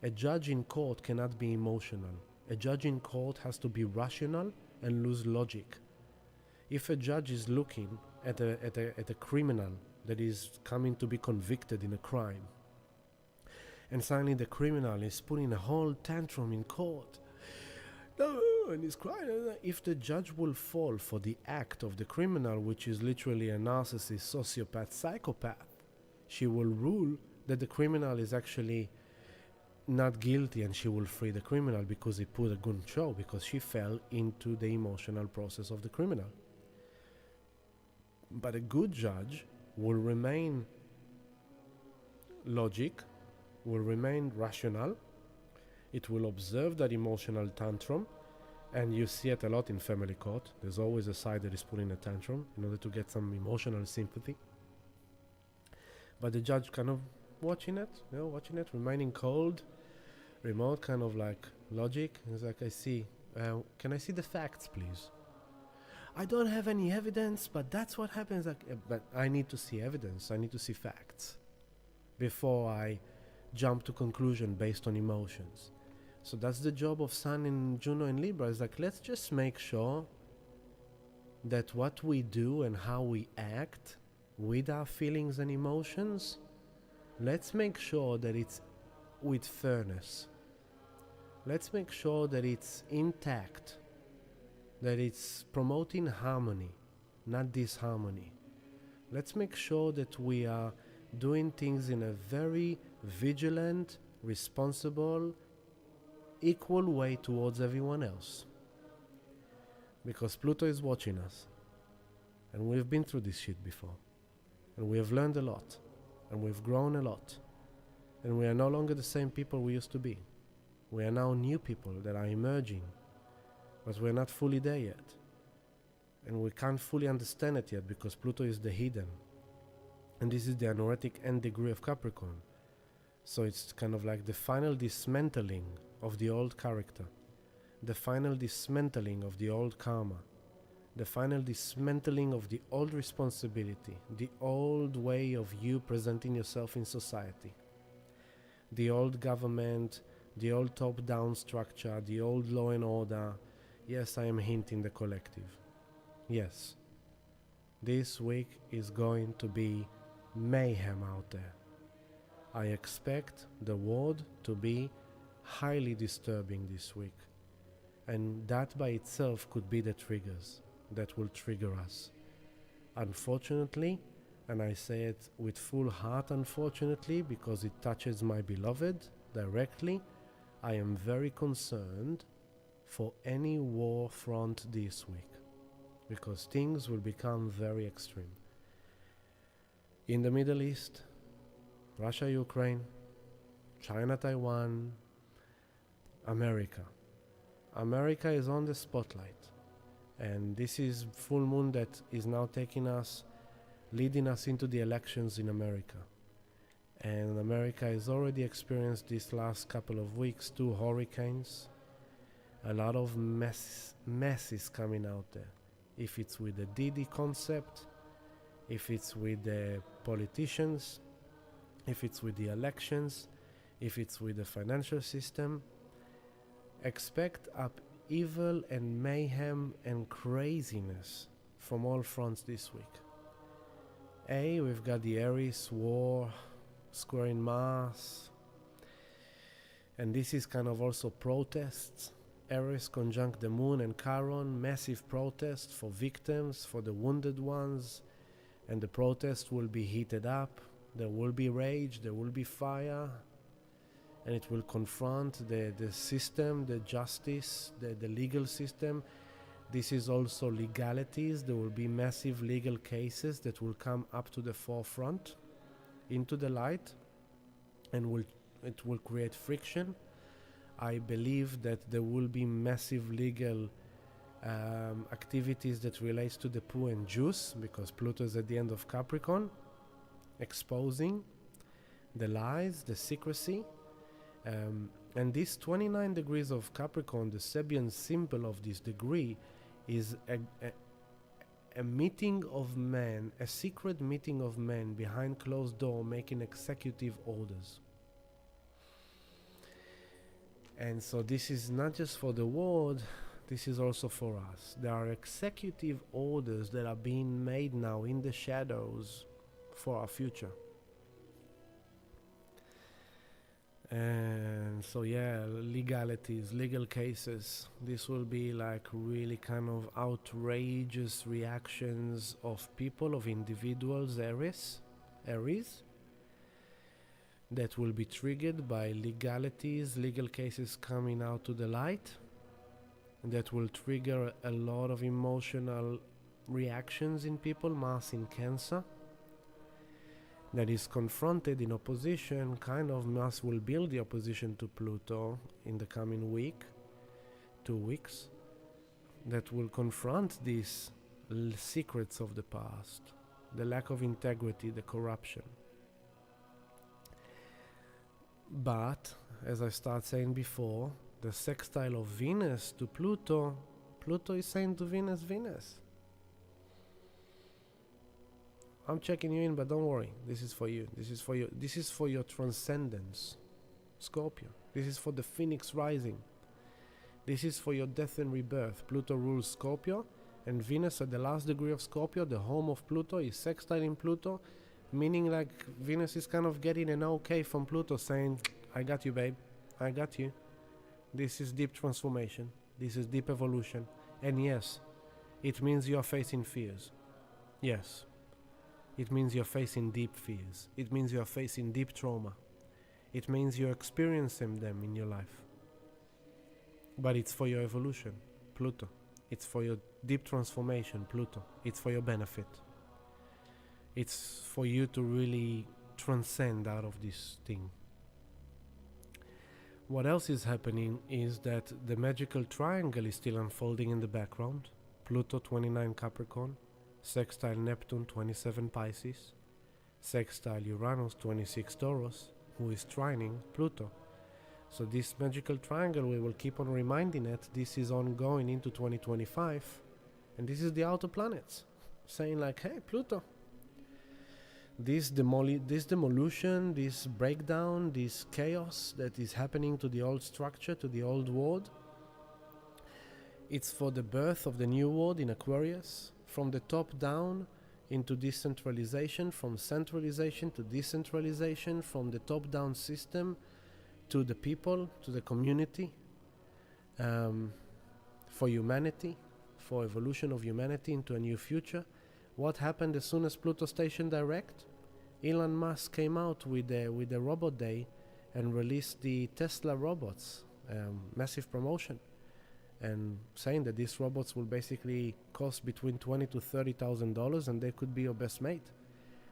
A judge in court cannot be emotional. A judge in court has to be rational and lose logic. If a judge is looking at a criminal that is coming to be convicted in a crime, and suddenly the criminal is putting a whole tantrum in court, no, and he's crying, if the judge will fall for the act of the criminal, which is literally a narcissist, sociopath, psychopath, she will rule that the criminal is actually not guilty, and she will free the criminal because he put a good show, because she fell into the emotional process of the criminal. But a good judge will remain logic, will remain rational. It will observe that emotional tantrum, and you see it a lot in family court. There's always a side that is putting a tantrum in order to get some emotional sympathy. But the judge kind of watching it, remaining cold, remote, kind of like logic. It's like, I see. Can I see the facts, please? I don't have any evidence, but that's what happens. Like, but I need to see evidence. I need to see facts before I jump to conclusion based on emotions. So that's the job of Sun in Juno and Libra. Is like, let's just make sure that what we do and how we act with our feelings and emotions, let's make sure that it's with fairness. Let's make sure that it's intact, that it's promoting harmony, not disharmony. Let's make sure that we are doing things in a very vigilant, responsible, equal way towards everyone else. Because Pluto is watching us, and we've been through this shit before, and we have learned a lot, and we've grown a lot, and we are no longer the same people we used to be. We are now new people that are emerging, but we're not fully there yet, and we can't fully understand it yet because Pluto is the hidden, and this is the anoretic end degree of Capricorn. So it's kind of like the final dismantling of the old character, the final dismantling of the old karma, the final dismantling of the old responsibility, the old way of you presenting yourself in society, the old government, the old top-down structure, the old law and order. Yes, I am hinting the collective. Yes, this week is going to be mayhem out there. I expect the world to be highly disturbing this week, and that by itself could be the triggers that will trigger us. Unfortunately, and I say it with full heart unfortunately because it touches my beloved directly, I am very concerned for any war front this week, because things will become very extreme. In the Middle East, Russia, Ukraine, China, Taiwan, America. America is on the spotlight, and this is full moon that is now leading us into the elections in America. And America has already experienced this last couple of weeks 2 hurricanes, a lot of mess is coming out there. If it's with the Didi concept, if it's with the politicians, if it's with the elections, if it's with the financial system, expect upheaval and mayhem and craziness from all fronts this week. We've got the Aries war, square in Mars, and this is kind of also protests. Aries conjunct the moon and Chiron, massive protest for victims, for the wounded ones, and the protest will be heated up. There will be rage, there will be fire, and it will confront the system, the justice, the legal system. This is also legalities. There will be massive legal cases that will come up to the forefront, into the light, and it will create friction. I believe that there will be massive legal activities that relates to the poo and juice, because Pluto is at the end of Capricorn, exposing the lies, the secrecy. And this 29 degrees of Capricorn, the Sabian symbol of this degree, is a meeting of men, a secret meeting of men behind closed door making executive orders. And so this is not just for the world, this is also for us. There are executive orders that are being made now in the shadows for our future. And so yeah, legalities, legal cases, this will be like really kind of outrageous reactions of people, of individuals, Aries, that will be triggered by legalities, legal cases coming out to the light, that will trigger a lot of emotional reactions in people, Mars in Cancer, that is confronted in opposition, kind of Mars will build the opposition to Pluto in the coming week, 2 weeks, that will confront these secrets of the past, the lack of integrity, the corruption. But, as I started saying before, the sextile of Venus to Pluto, Pluto is saying to Venus, Venus, I'm checking you in, but don't worry. This is for you. This is for you. This is for your transcendence, Scorpio. This is for the phoenix rising. This is for your death and rebirth. Pluto rules Scorpio, and Venus at the last degree of Scorpio, the home of Pluto, is sextile in Pluto, meaning like Venus is kind of getting an okay from Pluto, saying, I got you, babe. I got you. This is deep transformation. This is deep evolution. And yes, it means you are facing fears. Yes. It means you're facing deep fears. It means you're facing deep trauma. It means you're experiencing them in your life. But it's for your evolution, Pluto. It's for your deep transformation, Pluto. It's for your benefit. It's for you to really transcend out of this thing. What else is happening is that the magical triangle is still unfolding in the background. Pluto 29 Capricorn, sextile Neptune 27 Pisces, sextile Uranus 26 Taurus, who is trining Pluto. So this magical triangle, we will keep on reminding it, this is ongoing into 2025, and this is the outer planets saying like, hey Pluto, this demolition, this breakdown, this chaos that is happening to the old structure, to the old world, it's for the birth of the new world in Aquarius, from the top down into decentralization, from centralization to decentralization, from the top down system to the people, to the community, for humanity, for evolution of humanity into a new future. What happened as soon as Pluto stationed direct? Elon Musk came out with the robot day and released the Tesla robots, massive promotion, and saying that these robots will basically cost between $20,000 to $30,000, and they could be your best mate.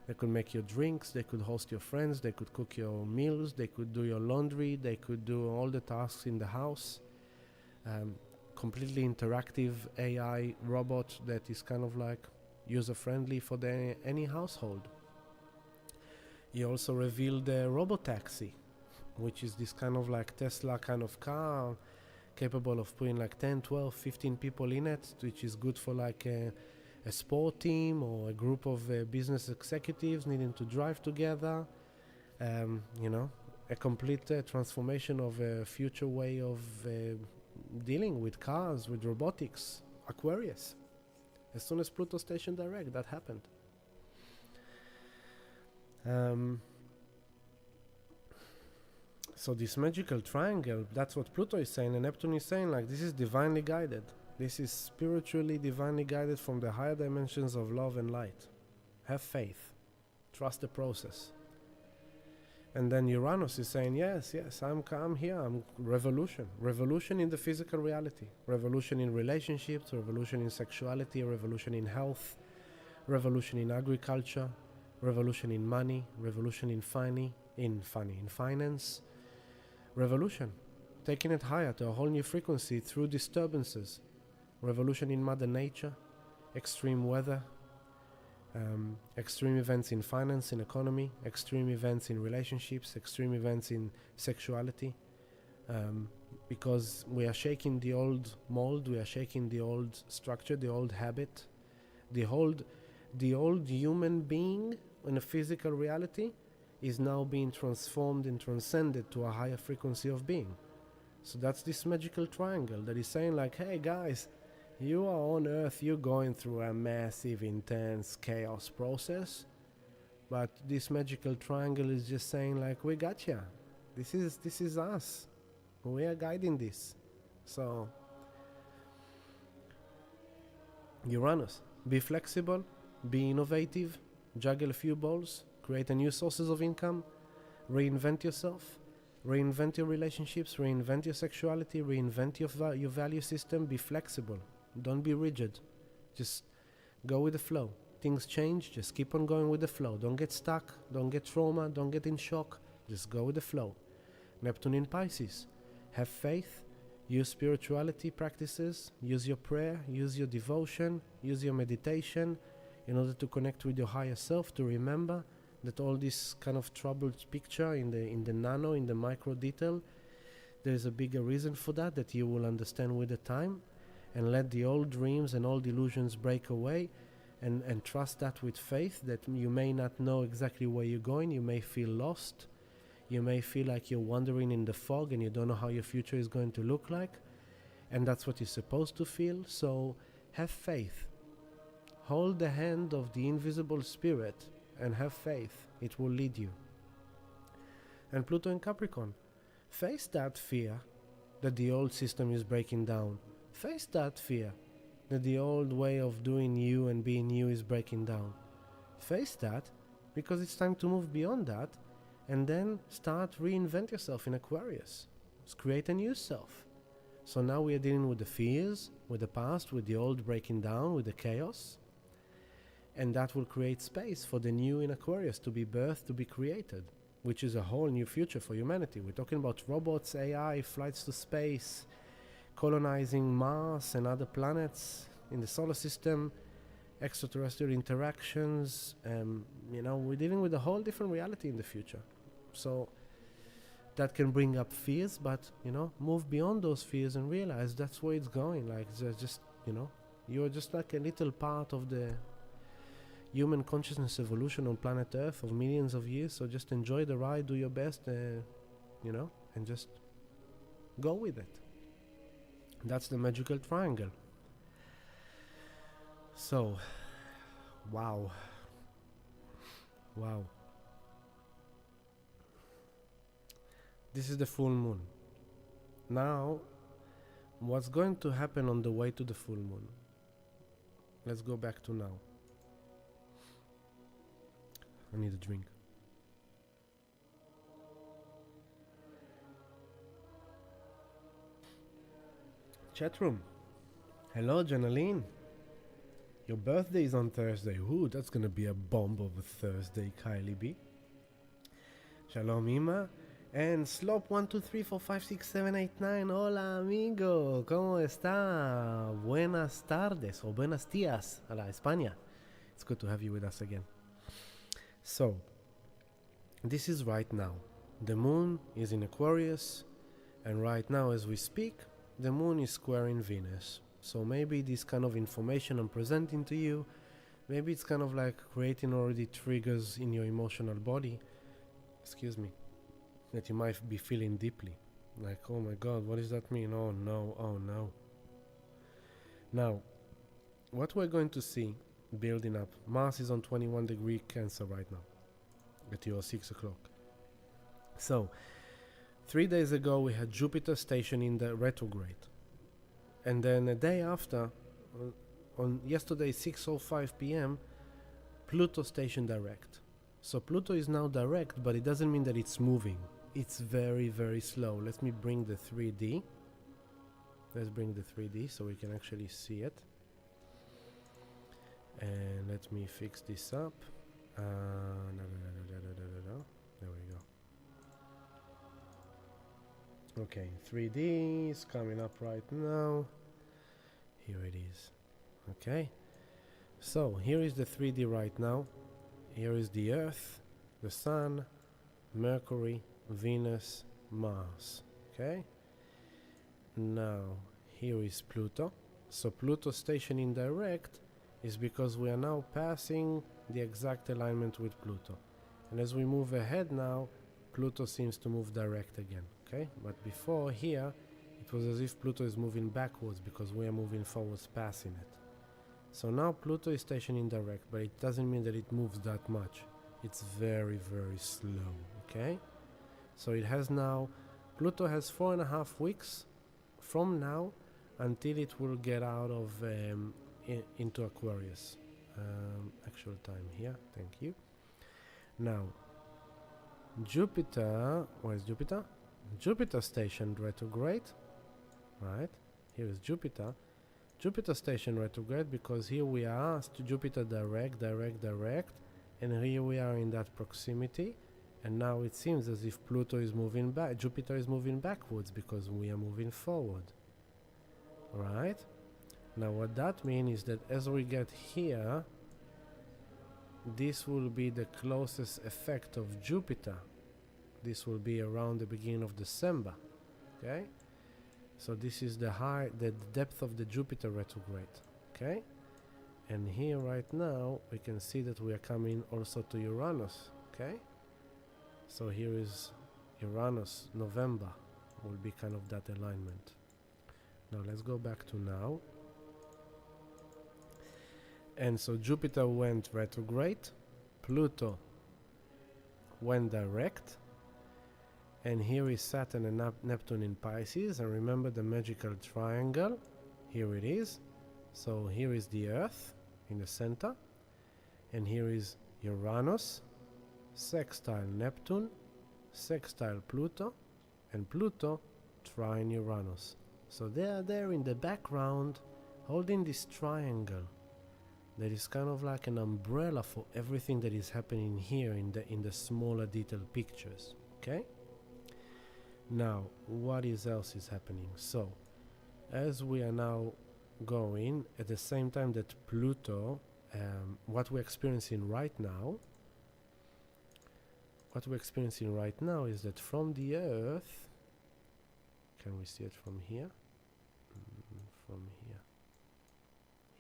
They could make your drinks, they could host your friends, they could cook your meals, they could do your laundry, they could do all the tasks in the house. Completely interactive AI robot that is kind of like user-friendly for any household. He also revealed the robotaxi, which is this kind of like Tesla kind of car, capable of putting like 10, 12, 15 people in it, which is good for like a sport team or a group of business executives needing to drive together. A complete transformation of a future way of dealing with cars, with robotics, Aquarius. As soon as Pluto stationed direct, that happened. So this magical triangle, that's what Pluto is saying, and Neptune is saying, like, this is divinely guided. This is spiritually, divinely guided from the higher dimensions of love and light. Have faith. Trust the process. And then Uranus is saying, yes, I'm here, I'm revolution. Revolution in the physical reality. Revolution in relationships, revolution in sexuality, revolution in health, revolution in agriculture, revolution in money, revolution in finance. Revolution. Taking it higher to a whole new frequency through disturbances. Revolution in Mother Nature, extreme weather, extreme events in finance, in economy, extreme events in relationships, extreme events in sexuality, because we are shaking the old mold, we are shaking the old structure, the old habit, the old human being in a physical reality is now being transformed and transcended to a higher frequency of being. So that's this magical triangle that is saying like, hey guys, you are on Earth, you're going through a massive, intense chaos process, but this magical triangle is just saying like, we got ya. This is us. We are guiding this. So Uranus, be flexible, be innovative, juggle a few balls, create a new sources of income, reinvent yourself, reinvent your relationships, reinvent your sexuality, reinvent your value system. Be flexible, don't be rigid, just go with the flow. Things change, just keep on going with the flow. Don't get stuck, don't get trauma, don't get in shock, just go with the flow. Neptune in Pisces, have faith, use spirituality practices, use your prayer, use your devotion, use your meditation in order to connect with your higher self, to remember that all this kind of troubled picture in the nano, in the micro detail, there's a bigger reason for that you will understand with the time, and let the old dreams and old illusions break away, and trust that with faith, that you may not know exactly where you're going, you may feel lost, you may feel like you're wandering in the fog and you don't know how your future is going to look like, and that's what you're supposed to feel. So have faith, hold the hand of the invisible spirit and have faith, it will lead you. And Pluto in Capricorn, face that fear that the old system is breaking down, face that fear that the old way of doing you and being you is breaking down. Face that, because it's time to move beyond that, and then start reinvent yourself in Aquarius. Just create a new self. So now we are dealing with the fears, with the past, with the old breaking down, with the chaos, and that will create space for the new in Aquarius to be birthed, to be created, which is a whole new future for humanity. We're talking about robots, AI, flights to space, colonizing Mars and other planets in the solar system, extraterrestrial interactions. We're dealing with a whole different reality in the future. So that can bring up fears, but move beyond those fears and realize that's where it's going. Like just you're just like a little part of the human consciousness evolution on planet Earth of millions of years. So just enjoy the ride, do your best, and just go with it. That's the magical triangle. So, wow. This is the full moon. Now, what's going to happen on the way to the full moon? Let's go back to now. I need a drink. Chat room. Hello, Janaline. Your birthday is on Thursday. Ooh, that's gonna be a bomb of a Thursday, Kylie B. Shalom, Ima. And Slop 1, 2, 3, 4, 5, 6, 7, 8, 9. Hola, amigo. ¿Cómo está? Buenas tardes o buenos días a la España. It's good to have you with us again. So, this is right now. The moon is in Aquarius, and right now as we speak, the moon is squaring Venus. So maybe this kind of information I'm presenting to you, maybe it's kind of like creating already triggers in your emotional body, that you might be feeling deeply. Like, oh my God, what does that mean? Oh no. Now, what we're going to see building up, Mars is on 21 degree Cancer right now, at your 6 o'clock. So, 3 days ago we had Jupiter station in the retrograde. And then a day after, on yesterday 6:05 p.m., Pluto station direct. So Pluto is now direct, but it doesn't mean that it's moving. It's very, very slow. Let me bring the 3D. Let's bring the 3D so we can actually see it. And let me fix this up. There we go. Okay, 3D is coming up right now. Here it is. Okay. So, here is the 3D right now. Here is the Earth, the Sun, Mercury, Venus, Mars. Okay. Now, here is Pluto. So, Pluto station in direct is because we are now passing the exact alignment with Pluto. And as we move ahead now, Pluto seems to move direct again. Okay, but before here, it was as if Pluto is moving backwards because we are moving forwards passing it. So now Pluto is stationed in direct, but it doesn't mean that it moves that much. It's very, very slow, okay? So it has now, Pluto has 4.5 weeks from now until it will get out of into Aquarius. Actual time here, thank you. Now, Jupiter, where is Jupiter? Jupiter stationed retrograde, right? Here is Jupiter. Jupiter stationed retrograde because here we are to Jupiter direct, and here we are in that proximity, and now it seems as if Pluto is moving back, Jupiter is moving backwards because we are moving forward, right? Now what that means is that as we get here, this will be the closest effect of Jupiter. This will be around the beginning of December, okay? So this is the depth of the Jupiter retrograde, okay? And here right now we can see that we are coming also to Uranus, okay? So here is Uranus, November will be kind of that alignment. Now let's go back to now. And so Jupiter went retrograde, Pluto went direct, and here is Saturn and Neptune in Pisces, and remember the magical triangle, here it is. So here is the Earth in the center, and here is Uranus, sextile Neptune, sextile Pluto, and Pluto trine Uranus. So they are there in the background holding this triangle that is kind of like an umbrella for everything that is happening here in the smaller detailed pictures, okay? Now, what else is happening? So, as we are now going, at the same time that Pluto, what we're experiencing right now is that from the Earth, can we see it from here? From here.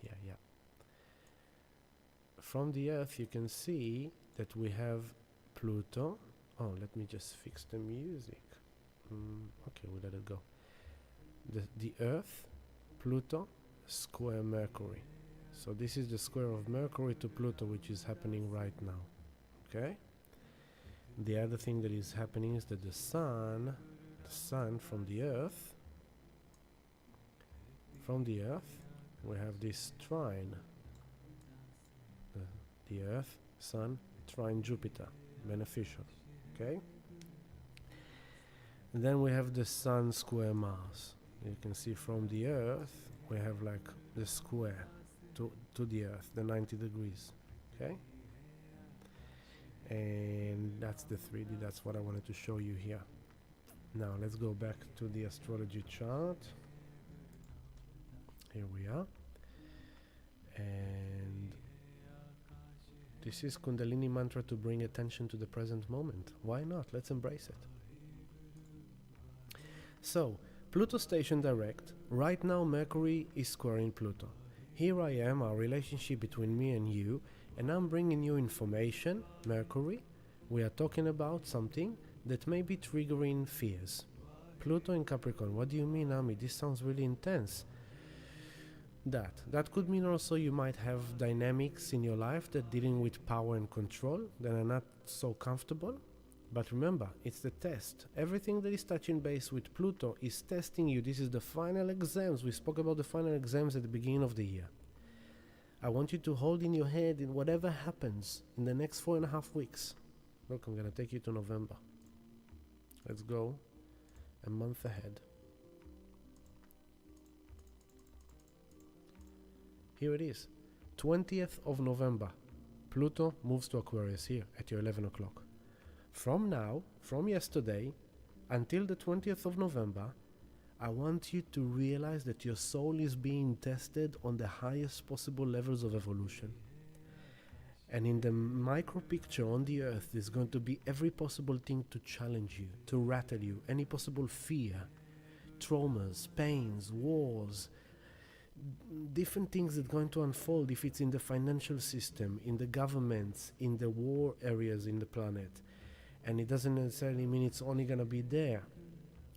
Yeah. From the Earth, you can see that we have Pluto. Oh, let me just fix the music. Okay, we'll let it go. The Earth, Pluto, square Mercury. So this is the square of Mercury to Pluto, which is happening right now. Okay? The other thing that is happening is that the Sun from the Earth, we have this trine. The Earth, Sun, trine Jupiter, beneficial. Okay? And then we have the Sun square Mars. You can see from the Earth, we have like the square to the Earth, the 90 degrees. Okay? And that's the 3D, that's what I wanted to show you here. Now let's go back to the astrology chart. Here we are. And this is Kundalini mantra to bring attention to the present moment. Why not? Let's embrace it. So, Pluto station direct. Right now Mercury is squaring Pluto. Here I am, our relationship between me and you, and I'm bringing you information, Mercury. We are talking about something that may be triggering fears. Pluto in Capricorn. What do you mean, Ami? This sounds really intense. That could mean also you might have dynamics in your life that dealing with power and control that are not so comfortable. But remember, it's the test. Everything that is touching base with Pluto is testing you. This is the final exams. We spoke about the final exams at the beginning of the year. I want you to hold in your head in whatever happens in the next 4.5 weeks. Look, I'm going to take you to November. Let's go a month ahead. Here it is, 20th of November. Pluto moves to Aquarius here at your 11 o'clock. From now, from yesterday, until the 20th of November, I want you to realize that your soul is being tested on the highest possible levels of evolution. And in the micro picture on the earth, there's going to be every possible thing to challenge you, to rattle you, any possible fear, traumas, pains, wars, different things that are going to unfold if it's in the financial system, in the governments, in the war areas in the planet. And it doesn't necessarily mean it's only going to be there.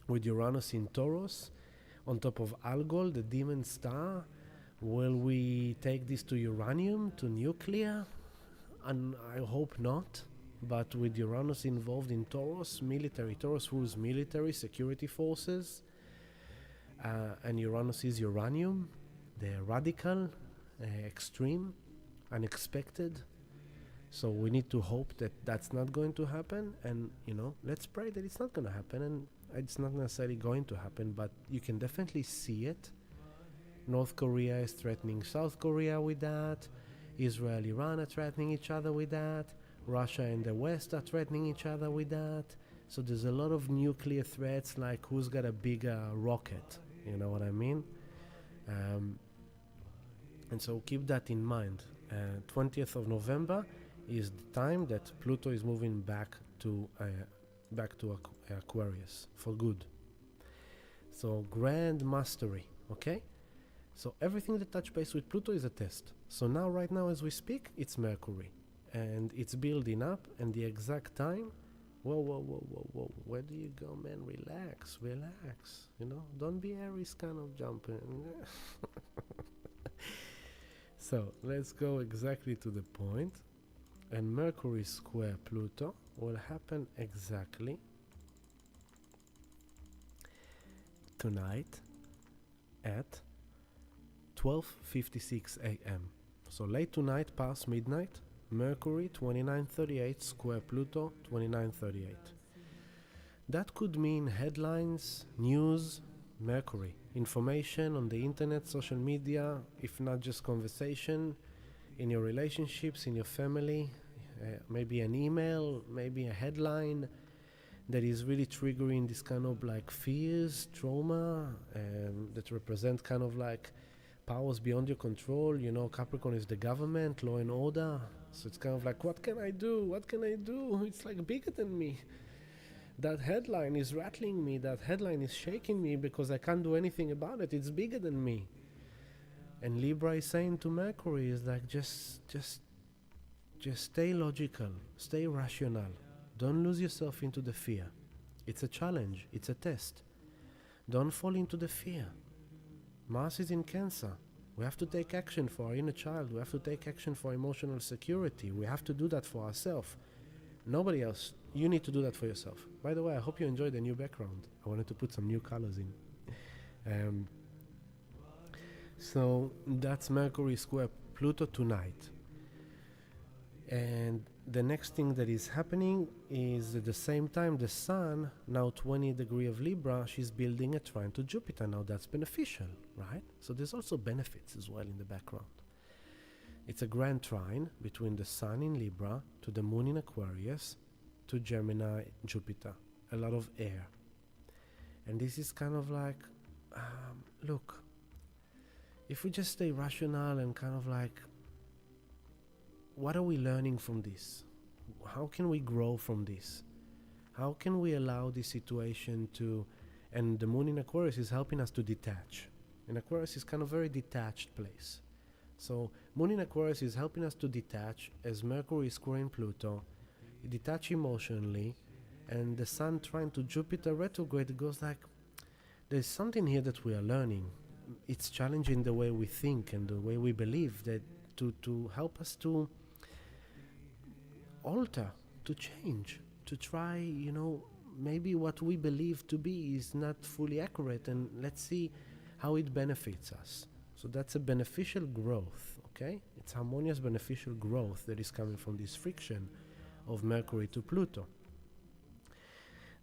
With Uranus in Taurus, on top of Algol, the demon star. Will we take this to uranium, to nuclear? And I hope not. But with Uranus involved in Taurus, military, Taurus rules military, security forces, and Uranus is uranium. They're radical, extreme, unexpected. So we need to hope that that's not going to happen, and let's pray that it's not going to happen, and it's not necessarily going to happen, but you can definitely see it. North Korea is threatening South Korea with that. Israel, Iran are threatening each other with that. Russia and the West are threatening each other with that. So there's a lot of nuclear threats, like who's got a bigger rocket, you know what I mean? And so keep that in mind. 20th of November is the time that Pluto is moving back to Aquarius for good. So grand mastery, okay? So everything that touch base with Pluto is a test. So now, right now, as we speak, it's Mercury. And it's building up, and the exact time, whoa, where do you go, man? Relax. Don't be Aries kind of jumping. So let's go exactly to the point. And Mercury square Pluto will happen exactly tonight at 12:56 a.m. So late tonight, past midnight, Mercury 2938 square Pluto 2938. That could mean headlines, news, Mercury, information on the internet, social media, if not just conversation, in your relationships, in your family, maybe an email, maybe a headline that is really triggering this kind of like fears, trauma, that represent kind of like powers beyond your control. Capricorn is the government, law and order. So it's kind of like, what can I do? It's like bigger than me. That headline is rattling me. That headline is shaking me because I can't do anything about it. It's bigger than me. And Libra is saying to Mercury is like, just stay logical, stay rational. Don't lose yourself into the fear. It's a challenge. It's a test. Don't fall into the fear. Mars is in Cancer. We have to take action for our inner child. We have to take action for emotional security. We have to do that for ourselves. Nobody else. You need to do that for yourself. By the way, I hope you enjoyed the new background. I wanted to put some new colors in. So that's Mercury square Pluto tonight. And the next thing that is happening is at the same time the Sun, now 20 degree of Libra, she's building a trine to Jupiter. Now that's beneficial, right? So there's also benefits as well in the background. It's a grand trine between the Sun in Libra to the Moon in Aquarius to Gemini, Jupiter. A lot of air. And this is kind of like, look, if we just stay rational and kind of like, what are we learning from this? How can we grow from this? How can we allow this situation to... And the Moon in Aquarius is helping us to detach. And Aquarius is kind of a very detached place. So Moon in Aquarius is helping us to detach as Mercury is squaring Pluto, detach emotionally, and the Sun trying to Jupiter retrograde goes like, there's something here that we are learning. It's challenging the way we think and the way we believe, that to help us to alter, to change, to try, maybe what we believe to be is not fully accurate, and let's see how it benefits us. So that's a beneficial growth, okay? It's harmonious beneficial growth that is coming from this friction of Mercury to Pluto.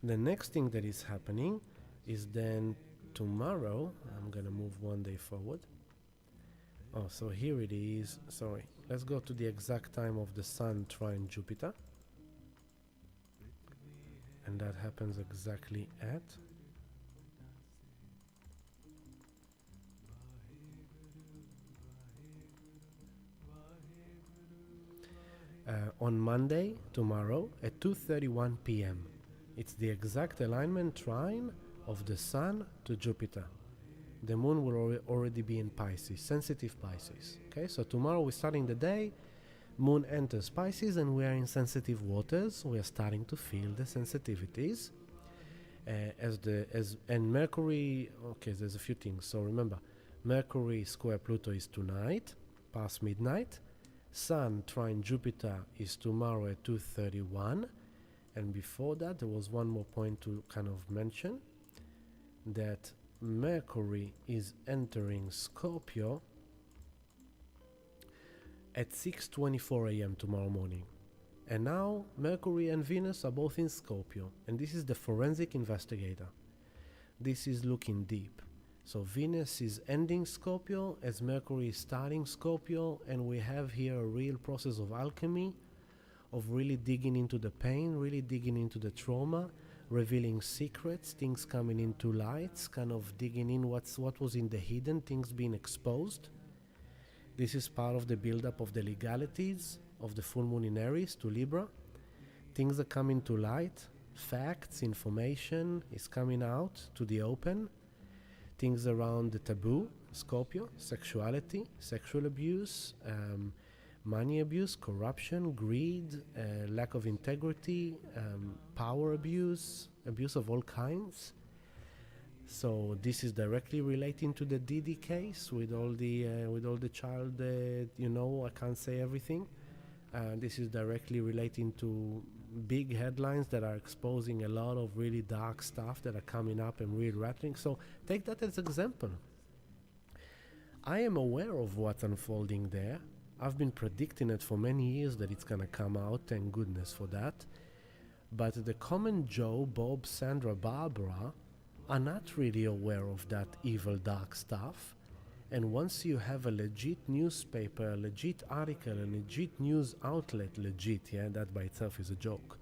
The next thing that is happening is then tomorrow, I'm gonna move one day forward. Oh, so here it is. Sorry. Let's go to the exact time of the Sun trine Jupiter. And that happens exactly at on Monday, tomorrow, at 2:31 p.m. It's the exact alignment trine of the Sun to Jupiter. The Moon will already be in Pisces, sensitive Pisces. Okay, so tomorrow we're starting the day, Moon enters Pisces, and we are in sensitive waters. We are starting to feel the sensitivities. And Mercury, okay, there's a few things. So remember, Mercury square Pluto is tonight, past midnight. Sun trine Jupiter is tomorrow at 2:31. And before that, there was one more point to kind of mention, that Mercury is entering Scorpio at 6:24 a.m. tomorrow morning. And now Mercury and Venus are both in Scorpio, and this is the forensic investigator. This is looking deep. So Venus is ending Scorpio as Mercury is starting Scorpio, and we have here a real process of alchemy, of really digging into the pain, really digging into the trauma, revealing secrets, things coming into lights, kind of digging in what was in the hidden, things being exposed. This is part of the build-up of the legalities of the full moon in Aries to Libra. Things are coming to light, facts, information is coming out to the open. Things around the taboo, Scorpio, sexuality, sexual abuse, money abuse, corruption, greed, lack of integrity, power abuse, abuse of all kinds. So this is directly relating to the Didi case with all the child. I can't say everything. This is directly relating to big headlines that are exposing a lot of really dark stuff that are coming up and really rattling. So take that as example. I am aware of what's unfolding there. I've been predicting it for many years that it's gonna come out, thank goodness for that. But the common Joe, Bob, Sandra, Barbara are not really aware of that evil, dark stuff. And once you have a legit newspaper, a legit article, a legit news outlet, that by itself is a joke,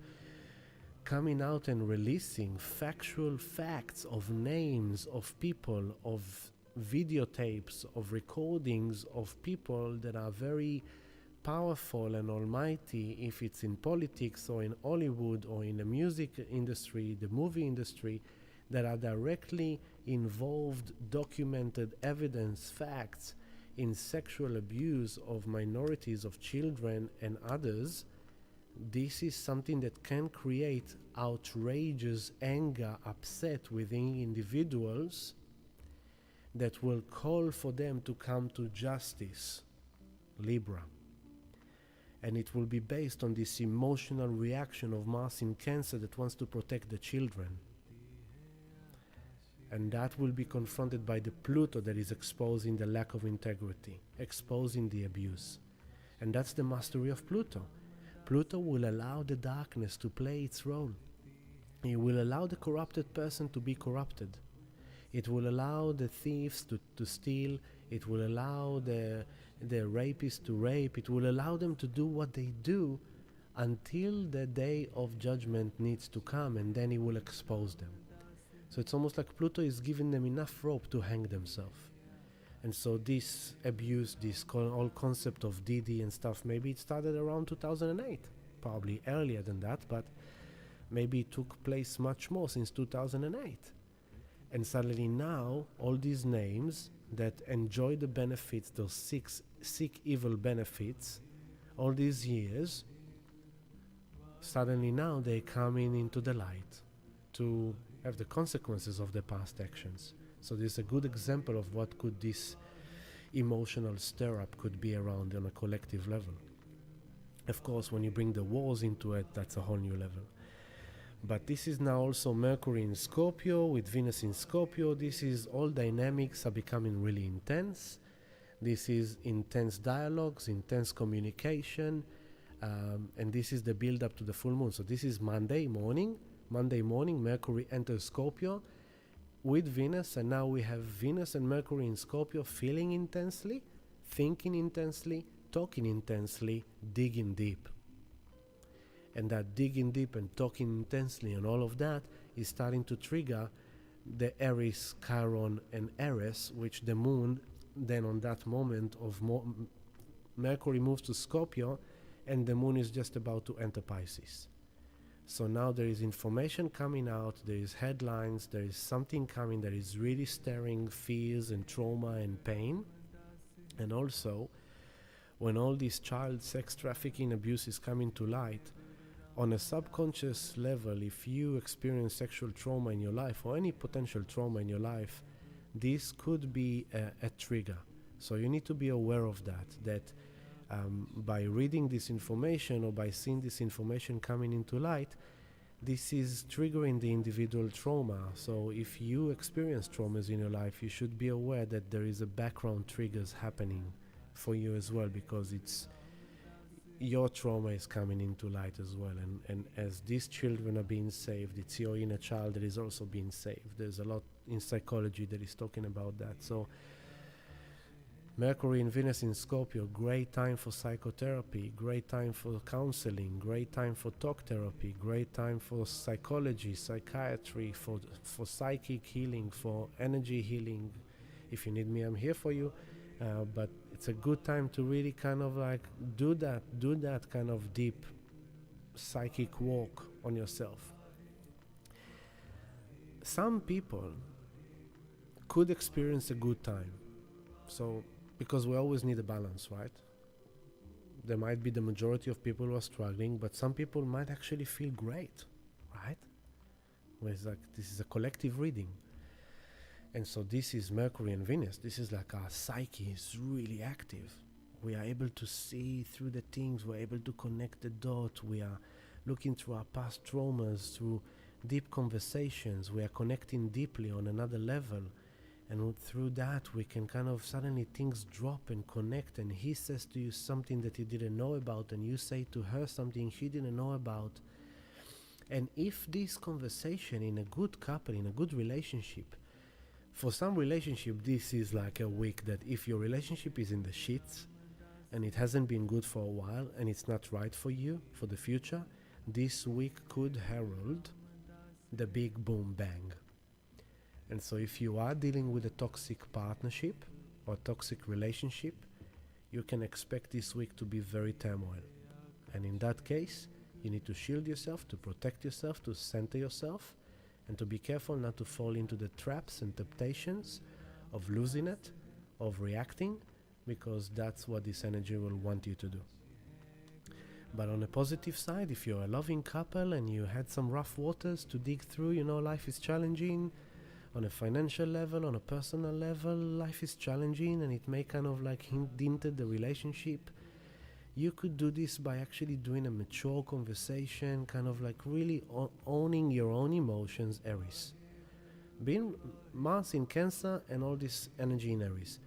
coming out and releasing factual facts of names of people, of videotapes, of recordings of people that are very powerful and almighty, if it's in politics or in Hollywood or in the music industry, the movie industry, that are directly involved, documented evidence, facts in sexual abuse of minorities, of children and others. This is something that can create outrageous anger, upset within individuals that will call for them to come to justice, Libra. And it will be based on this emotional reaction of Mars in Cancer that wants to protect the children. And that will be confronted by the Pluto that is exposing the lack of integrity, exposing the abuse. And that's the mastery of Pluto. Pluto will allow the darkness to play its role. It will allow the corrupted person to be corrupted. It will allow the thieves to steal. It will allow the rapists to rape. It will allow them to do what they do until the day of judgment needs to come, and then it will expose them. So it's almost like Pluto is giving them enough rope to hang themselves. And so this abuse, this whole concept of Didi and stuff, maybe it started around 2008, probably earlier than that, but maybe it took place much more since 2008. And suddenly now, all these names that enjoy the benefits, those sick evil benefits, all these years, suddenly now they're coming into the light to have the consequences of their past actions. So this is a good example of what could this emotional stir-up could be around on a collective level. Of course, when you bring the wars into it, that's a whole new level. But this is now also Mercury in Scorpio with Venus in Scorpio. This is all dynamics are becoming really intense. This is intense dialogues, intense communication, and this is the build-up to the full moon. So this is Monday morning, Mercury enters Scorpio with Venus, and now we have Venus and Mercury in Scorpio feeling intensely, thinking intensely, talking intensely, digging deep. And that digging deep and talking intensely and all of that is starting to trigger the Aries, Chiron and Eris, which the moon then on that moment of Mercury moves to Scorpio and the moon is just about to enter Pisces. So now there is information coming out, there is headlines, there is something coming that is really stirring fears and trauma and pain. And also, when all this child sex trafficking abuse is coming to light, on a subconscious level, if you experience sexual trauma in your life or any potential trauma in your life, this could be a trigger. So you need to be aware of that by reading this information or by seeing this information coming into light, this is triggering the individual trauma. So if you experience traumas in your life, you should be aware that there is a background triggers happening for you as well, because it's your trauma is coming into light as well. And as these children are being saved, it's your inner child that is also being saved. There's a lot in psychology that is talking about that. So Mercury and Venus in Scorpio, great time for psychotherapy, great time for counseling, great time for talk therapy, great time for psychology, psychiatry, for psychic healing, for energy healing. If you need me, I'm here for you. But it's a good time to really kind of like do that kind of deep psychic walk on yourself. Some people could experience a good time. So, because we always need a balance, right? There might be the majority of people who are struggling, but some people might actually feel great, right? Where it's like, this is a collective reading. And so this is Mercury and Venus. This is like our psyche is really active. We are able to see through the things. We're able to connect the dots. We are looking through our past traumas, through deep conversations. We are connecting deeply on another level. And through that, we can kind of suddenly things drop and connect. And he says to you something that you didn't know about. And you say to her something she didn't know about. And if this conversation in a good couple, in a good relationship, for some relationship, this is like a week that if your relationship is in the shits and it hasn't been good for a while and it's not right for you for the future, this week could herald the big boom bang. And so if you are dealing with a toxic partnership or toxic relationship, you can expect this week to be very turmoil. And in that case, you need to shield yourself, to protect yourself, to center yourself, and to be careful not to fall into the traps and temptations of losing it, of reacting, because that's what this energy will want you to do. But on a positive side, if you're a loving couple and you had some rough waters to dig through, you know, life is challenging. On a financial level, on a personal level, life is challenging and it may kind of like dented the relationship. You could do this by actually doing a mature conversation, kind of like really owning your own emotions, Aries. Being Mars in Cancer and all this energy in Aries.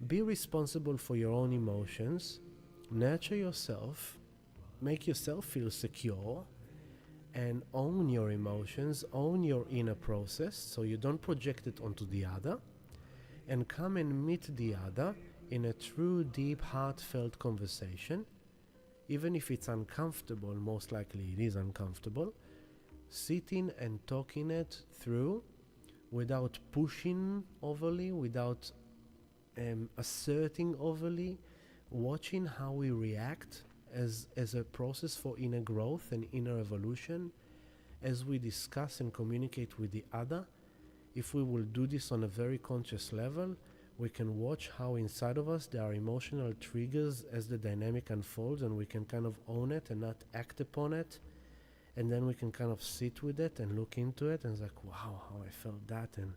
Be responsible for your own emotions, nurture yourself, make yourself feel secure, and own your emotions, own your inner process, so you don't project it onto the other, and come and meet the other in a true, deep, heartfelt conversation. Even if it's uncomfortable, most likely it is uncomfortable, sitting and talking it through without pushing overly, without asserting overly, watching how we react as a process for inner growth and inner evolution, as we discuss and communicate with the other. If we will do this on a very conscious level, we can watch how inside of us there are emotional triggers as the dynamic unfolds, and we can kind of own it and not act upon it. And then we can kind of sit with it and look into it, and it's like, wow, how I felt that, and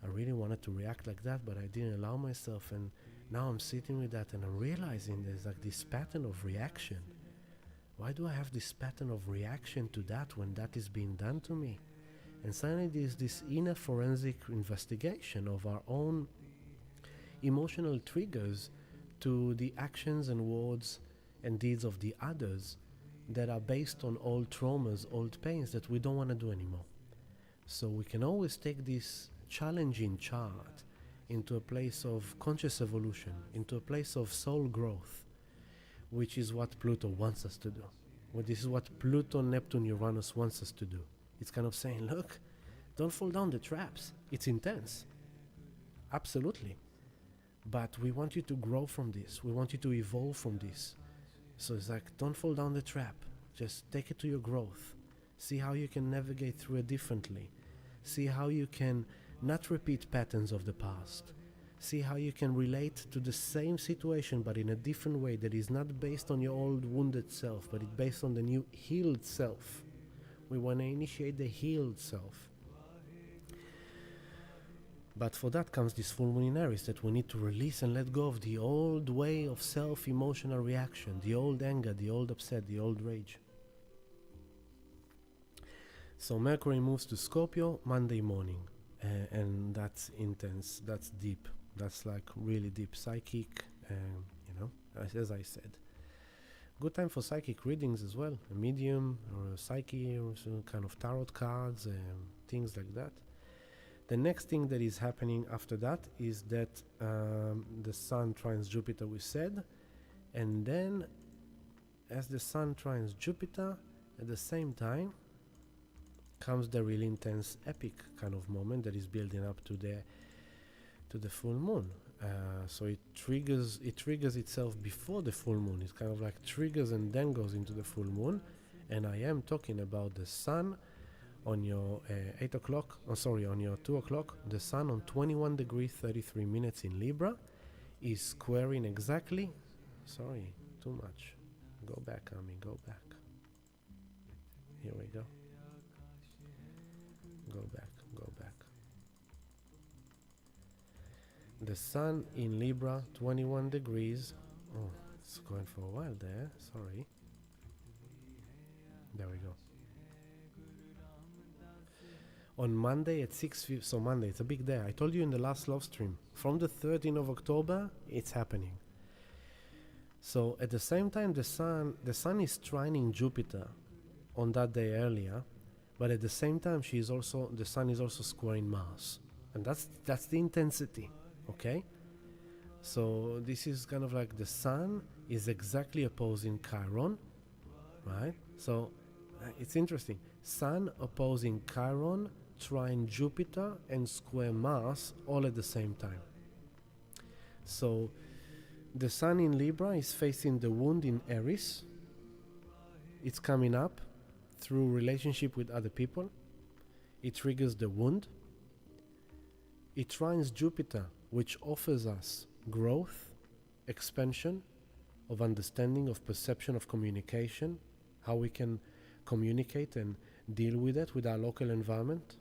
I really wanted to react like that, but I didn't allow myself, and now I'm sitting with that and I'm realizing there's like this pattern of reaction. Why do I have this pattern of reaction to that when that is being done to me? And suddenly there's this inner forensic investigation of our own emotional triggers to the actions and words and deeds of the others that are based on old traumas, old pains that we don't want to do anymore. So we can always take this challenging chart into a place of conscious evolution, into a place of soul growth, which is what Pluto wants us to do. Well, this is what Pluto, Neptune, Uranus wants us to do. It's kind of saying, look, don't fall down the traps. It's intense. Absolutely. But we want you to grow from this. We want you to evolve from this. So it's like, don't fall down the trap. Just take it to your growth. See how you can navigate through it differently. See how you can not repeat patterns of the past. See how you can relate to the same situation but in a different way that is not based on your old wounded self, but it's based on the new healed self. We want to initiate the healed self. But for that comes this full moon in Aries, that we need to release and let go of the old way of self-emotional reaction, the old anger, the old upset, the old rage. So Mercury moves to Scorpio Monday morning, and that's intense, that's deep. That's like really deep psychic, as I said. Good time for psychic readings as well, a medium or a psyche or some kind of tarot cards, things like that. The next thing that is happening after that is that the Sun trines Jupiter, we said, and then as the Sun trines Jupiter, at the same time comes the really intense epic kind of moment that is building up to the full moon. So it triggers itself before the full moon. It kind of like triggers and then goes into the full moon. And I am talking about the Sun on your 8 o'clock, on your 2 o'clock. The Sun on 21 degrees 33 minutes in Libra is squaring exactly, too much. Go back, Ami, go back. Here we go. Go back. The Sun in Libra, 21 degrees. Oh, it's going for a while there. Sorry. There we go. On Monday at 6, so Monday, it's a big day. I told you in the last love stream. From the 13th of October, it's happening. So at the same time, the Sun is trining Jupiter on that day earlier, but at the same time, the Sun is also squaring Mars, and that's the intensity. Okay, so this is kind of like the Sun is exactly opposing Chiron, right? So it's interesting. Sun opposing Chiron, trine Jupiter, and square Mars all at the same time. So the Sun in Libra is facing the wound in Aries. It's coming up through relationship with other people. It triggers the wound. It trines Jupiter, which offers us growth, expansion of understanding, of perception, of communication, how we can communicate and deal with it with our local environment.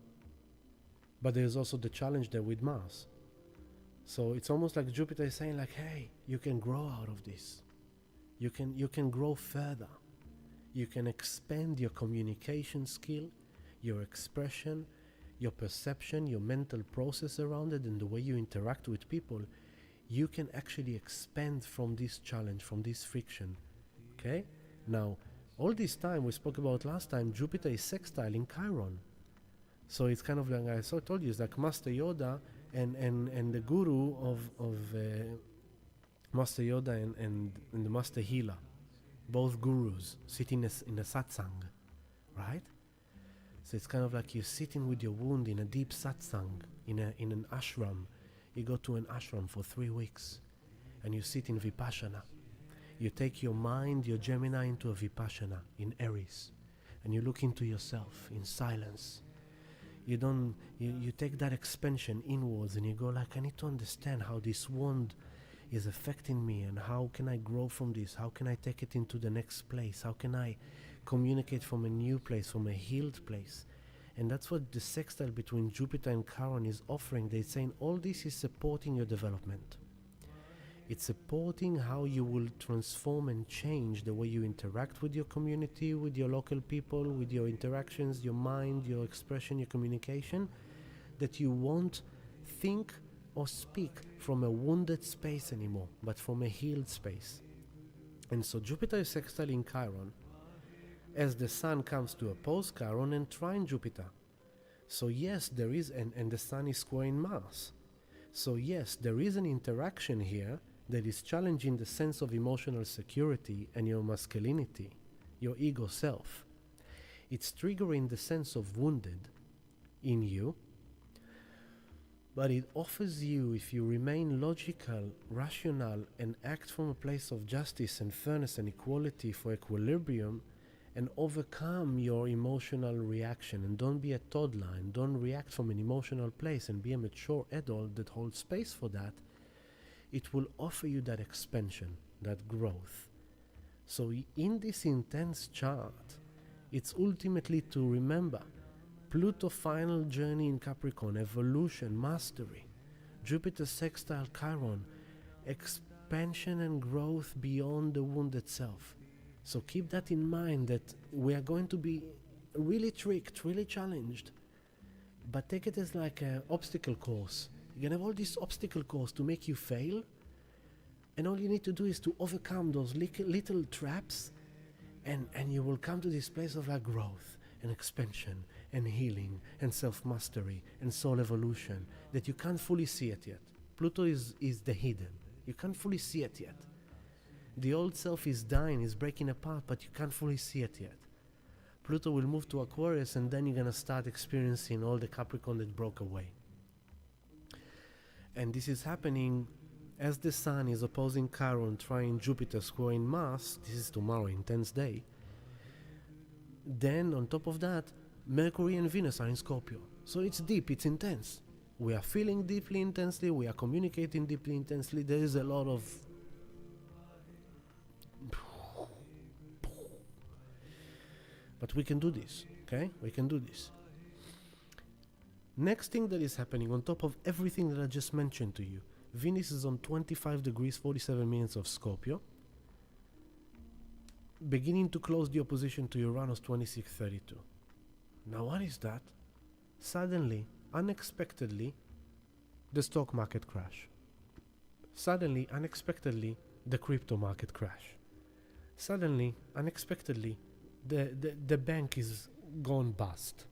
But there's also the challenge there with Mars. So it's almost like Jupiter is saying like, hey, you can grow out of this. You can grow further. You can expand your communication skill, your expression, your perception, your mental process around it, and the way you interact with people. You can actually expand from this challenge, from this friction. Okay? Now, all this time we spoke about last time, Jupiter is sextile in Chiron. So it's kind of like I told you, it's like Master Yoda and the guru of Master Yoda and the Master Healer. Both gurus sitting in a satsang, right? So it's kind of like you're sitting with your wound in a deep satsang, in an ashram. You go to an ashram for 3 weeks and you sit in Vipassana. You take your mind, your Gemini, into a Vipassana in Aries, and you look into yourself in silence. You take that expansion inwards and you go like, I need to understand how this wound is affecting me and how can I grow from this? How can I take it into the next place? How can I communicate from a new place, from a healed place? And that's what the sextile between Jupiter and Chiron is offering. They're saying all this is supporting your development. It's supporting how you will transform and change the way you interact with your community, with your local people, with your interactions, your mind, your expression, your communication, that you won't think or speak from a wounded space anymore, but from a healed space. And so Jupiter is sextile in Chiron as the Sun comes to oppose Chiron and trine Jupiter. So yes, there is, and the Sun is squaring Mars. So yes, there is an interaction here that is challenging the sense of emotional security and your masculinity, your ego self. It's triggering the sense of wounded in you, but it offers you, if you remain logical, rational, and act from a place of justice and fairness and equality for equilibrium, and overcome your emotional reaction, and don't be a toddler and don't react from an emotional place, and be a mature adult that holds space for that, it will offer you that expansion, that growth. So in this intense chart, it's ultimately to remember Pluto final journey in Capricorn, evolution, mastery, Jupiter sextile Chiron, expansion and growth beyond the wound itself. So keep that in mind, that we are going to be really tricked, really challenged, but take it as like an obstacle course. You're going to have all this obstacle course to make you fail, and all you need to do is to overcome those little traps, and you will come to this place of like growth and expansion and healing and self-mastery and soul evolution that you can't fully see it yet. Pluto is the hidden. You can't fully see it yet. The old self is dying, is breaking apart, but you can't fully see it yet. Pluto will move to Aquarius, and then you're going to start experiencing all the Capricorn that broke away. And this is happening as the Sun is opposing Chiron, trine Jupiter, squaring Mars. This is tomorrow, intense day. Then on top of that, Mercury and Venus are in Scorpio. So it's deep, it's intense. We are feeling deeply intensely, we are communicating deeply intensely. There is a lot of but we can do this, okay? We can do this. Next thing that is happening on top of everything that I just mentioned to you, Venus is on 25 degrees 47 minutes of Scorpio, beginning to close the opposition to Uranus 2632. Now what is that? Suddenly, unexpectedly, the stock market crash. Suddenly, unexpectedly, the crypto market crash. Suddenly, unexpectedly, the bank is gone bust.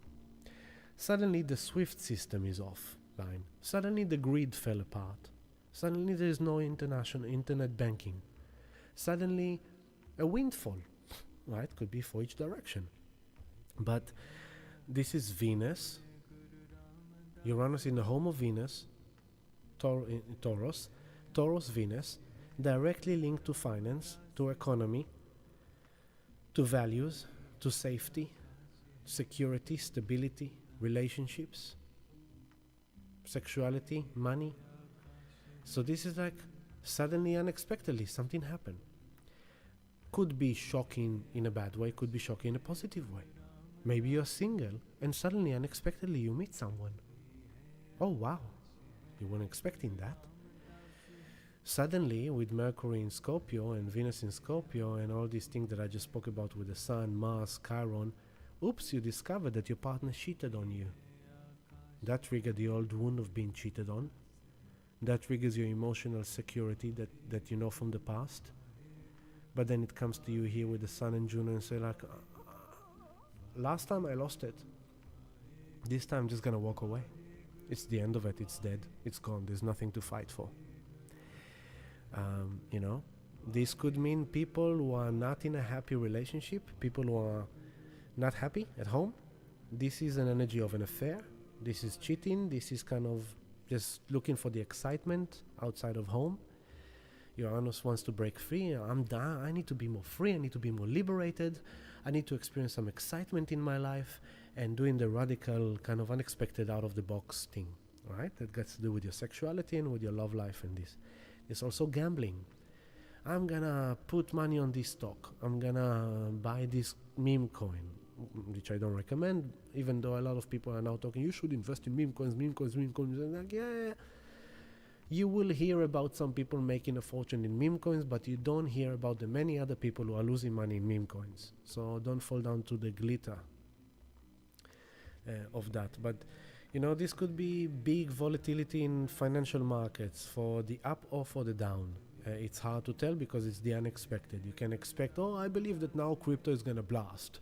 Suddenly, the SWIFT system is offline. Suddenly, the grid fell apart. Suddenly, there is no international internet banking. Suddenly, a windfall, right? Could be for each direction. But this is Venus, Uranus in the home of Venus, Taurus, Venus, directly linked to finance, to economy, to values, to safety, security, stability, relationships, sexuality, money. So this is like suddenly, unexpectedly, something happened. Could be shocking in a bad way, could be shocking in a positive way. Maybe you're single and suddenly, unexpectedly, you meet someone. Oh wow, you weren't expecting that. Suddenly, with Mercury in Scorpio and Venus in Scorpio and all these things that I just spoke about with the Sun, Mars, Chiron, oops, you discover that your partner cheated on you. That triggered the old wound of being cheated on. That triggers your emotional security that you know from the past. But then it comes to you here with the Sun and Juno and say like, last time I lost it. This time I'm just gonna walk away. It's the end of it, it's dead, it's gone, there's nothing to fight for. You know, this could mean people who are not in a happy relationship, people who are not happy at home. This is an energy of an affair. This is cheating. This is kind of just looking for the excitement outside of home. Uranus wants to break free. I'm done. I need to be more free. I need to be more liberated. I need to experience some excitement in my life, and doing the radical, kind of unexpected, out of the box thing, right? That gets to do with your sexuality and with your love life and this. It's also gambling. I'm gonna put money on this stock. I'm gonna buy this meme coin, which I don't recommend, even though a lot of people are now talking, you should invest in meme coins. And like, yeah. You will hear about some people making a fortune in meme coins, but you don't hear about the many other people who are losing money in meme coins. So don't fall down to the glitter of that. But you know, this could be big volatility in financial markets for the up or for the down. It's hard to tell because it's the unexpected. You can expect, oh, I believe that now crypto is going to blast.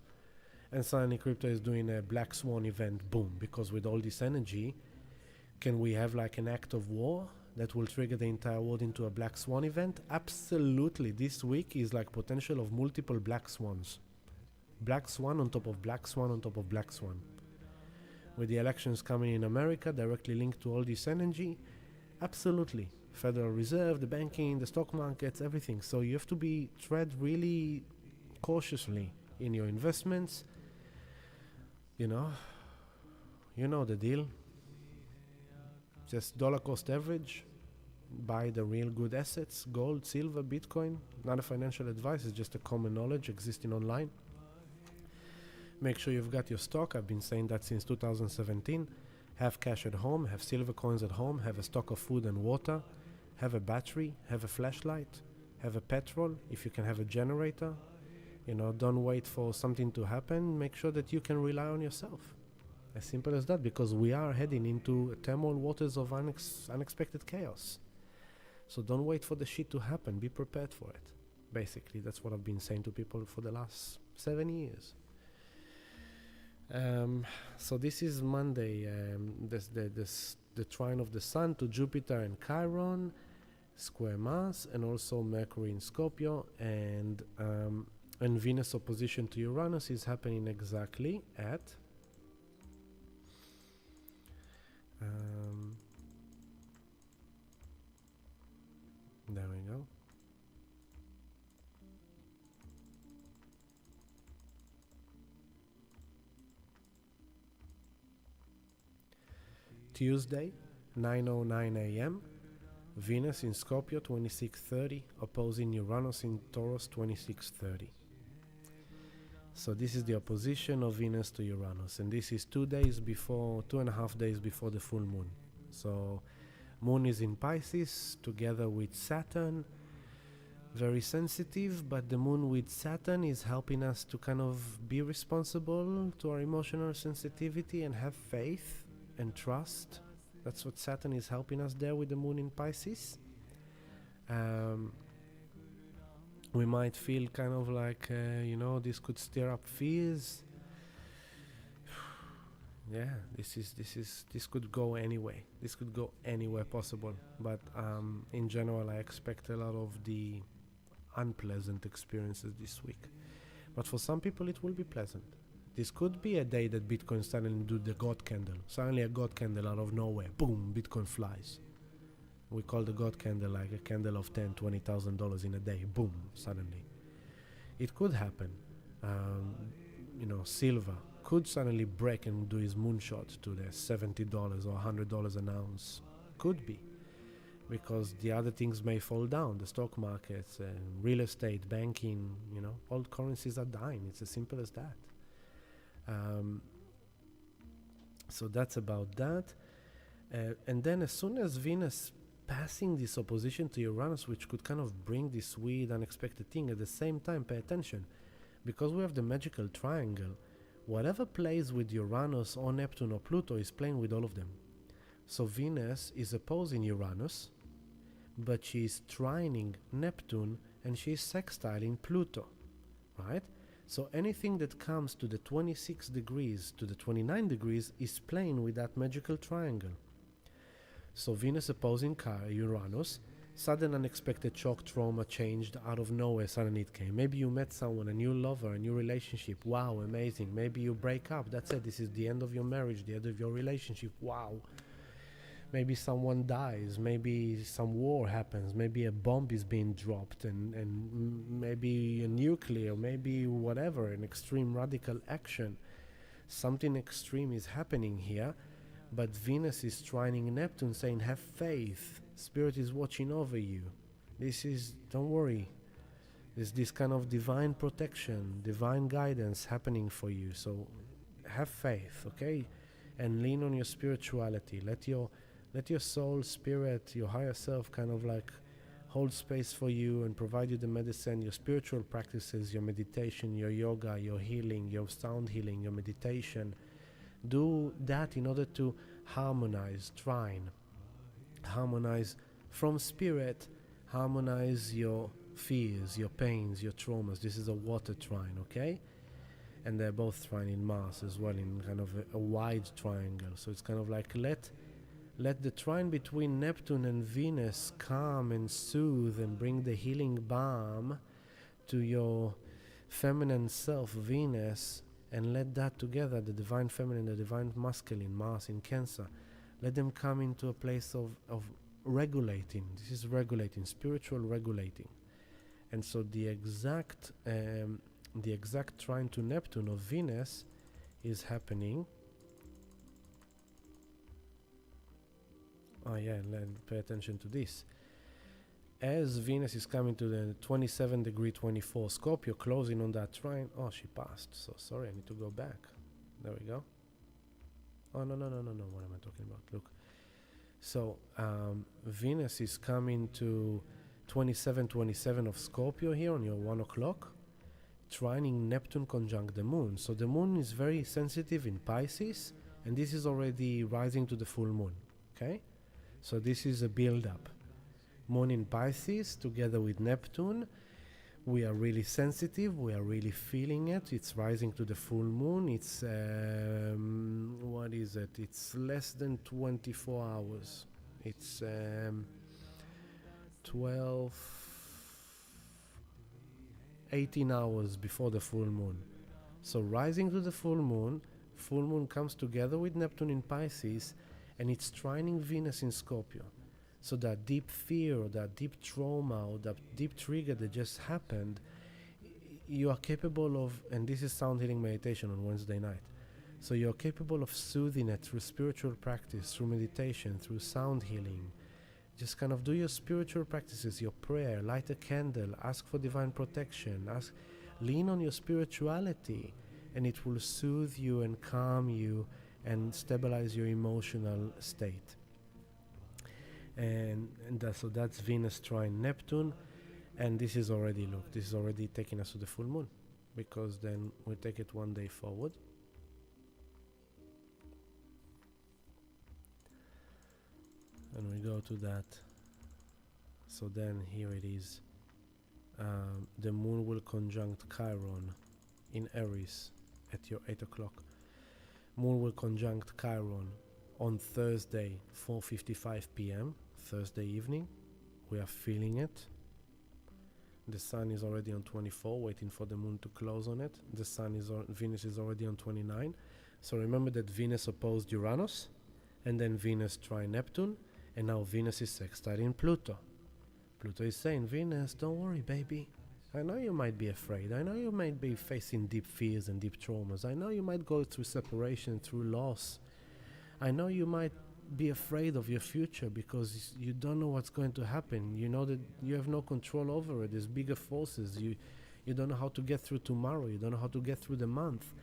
And suddenly crypto is doing a black swan event, boom. Because with all this energy, can we have like an act of war that will trigger the entire world into a black swan event? Absolutely. This week is like potential of multiple black swans. Black swan on top of black swan on top of black swan. With the elections coming in America, directly linked to all this energy, absolutely. Federal Reserve, the banking, the stock markets, everything. So you have to tread really cautiously in your investments. You know the deal. Just dollar cost average. Buy the real good assets, gold, silver, Bitcoin. Not a financial advice, it's just a common knowledge existing online. Make sure you've got your stock. I've been saying that since 2017. Have cash at home, have silver coins at home, have a stock of food and water, have a battery, have a flashlight, have a petrol, if you can have a generator. Don't wait for something to happen. Make sure that you can rely on yourself. As simple as that, because we are heading into turmoil waters of unexpected chaos. So don't wait for the shit to happen. Be prepared for it. Basically, that's what I've been saying to people for the last 7 years. So this is Monday. The trine of the Sun to Jupiter and Chiron, square Mars, and also Mercury in Scorpio, and Venus opposition to Uranus is happening exactly at there we go. Tuesday, 9:09 a.m. Venus in Scorpio 26:30, opposing Uranus in Taurus 26:30. So this is the opposition of Venus to Uranus, and this is 2.5 days before the full moon. So moon is in Pisces together with Saturn. Very sensitive, but the moon with Saturn is helping us to kind of be responsible to our emotional sensitivity and have faith and trust. That's what Saturn is helping us there with the moon in Pisces. We might feel kind of like, this could stir up fears. Yeah, this could go anyway. This could go anywhere possible. But in general, I expect a lot of the unpleasant experiences this week. But for some people, it will be pleasant. This could be a day that Bitcoin suddenly do the God candle. Suddenly a God candle out of nowhere. Boom, Bitcoin flies. We call the God candle like a candle of $10,000, $20,000 in a day. Boom, suddenly. It could happen. Silver could suddenly break and do his moonshot to the $70 or $100 an ounce. Could be. Because the other things may fall down. The stock markets, real estate, banking, all currencies are dying. It's as simple as that. So that's about that. And then as soon as Venus passing this opposition to Uranus, which could kind of bring this weird unexpected thing, at the same time pay attention, because we have the magical triangle. Whatever plays with Uranus or Neptune or Pluto is playing with all of them. So Venus is opposing Uranus, but she's trining Neptune and she's sextiling Pluto, right? So anything that comes to the 26 degrees to the 29 degrees is playing with that magical triangle. So Venus opposing Uranus, sudden unexpected shock, trauma, changed out of nowhere, suddenly it came. Maybe you met someone, a new lover, a new relationship. Wow, amazing. Maybe you break up. That's it. This is the end of your marriage, the end of your relationship. Wow. Maybe someone dies. Maybe some war happens. Maybe a bomb is being dropped, and maybe a nuclear, maybe whatever, an extreme radical action. Something extreme is happening here. But Venus is trining Neptune, saying, have faith. Spirit is watching over you. Don't worry. There's this kind of divine protection, divine guidance happening for you. So have faith, okay? And lean on your spirituality. Let your soul, spirit, your higher self kind of like hold space for you and provide you the medicine, your spiritual practices, your meditation, your yoga, your healing, your sound healing, your meditation. Do that in order to harmonize, trine, harmonize from spirit, harmonize your fears, your pains, your traumas. This is a water trine, okay? And they're both trine in Mars as well, in kind of a wide triangle. So it's kind of like let the trine between Neptune and Venus calm and soothe and bring the healing balm to your feminine self, Venus, and let that together, the divine feminine, the divine masculine, Mars in Cancer, let them come into a place of regulating. This is regulating, spiritual regulating. And so the exact the exact trine to Neptune of Venus is happening. Oh yeah, pay attention to this. As Venus is coming to the 27 degree 24 Scorpio, closing on that trine. Oh, she passed. So sorry, I need to go back. There we go. Oh, no. What am I talking about? Look. So, Venus is coming to 27 of Scorpio here on your 1 o'clock, trining Neptune conjunct the moon. So the moon is very sensitive in Pisces, and this is already rising to the full moon. Okay? So this is a build-up. Moon in Pisces together with Neptune. We are really sensitive. We are really feeling it. It's rising to the full moon. It's, what is it? It's less than 24 hours. It's 18 hours before the full moon. So rising to the full moon comes together with Neptune in Pisces, and it's trining Venus in Scorpio. So that deep fear, or that deep trauma, or that deep trigger that just happened, you are capable of, and this is sound healing meditation on Wednesday night. So you're capable of soothing it through spiritual practice, through meditation, through sound healing. Just kind of do your spiritual practices, your prayer, light a candle, ask for divine protection, lean on your spirituality, and it will soothe you and calm you and stabilize your emotional state. So that's Venus trine Neptune, and this is already taking us to the full moon, because then we take it one day forward. And we go to that. So then here it is. The moon will conjunct Chiron in Aries at your 8 o'clock. Moon will conjunct Chiron on Thursday, 4:55 p.m. Thursday evening. We are feeling it. The sun is already on 24, waiting for the moon to close on it. Venus is already on 29. So remember that Venus opposed Uranus, and then Venus trine Neptune, and now Venus is sextiling Pluto. Pluto is saying, Venus, don't worry, baby. I know you might be afraid. I know you might be facing deep fears and deep traumas. I know you might go through separation, through loss. I know you might be afraid of your future because you don't know what's going to happen. You know that you have no control over it. There's bigger forces. You don't know how to get through tomorrow. You don't know how to get through the month.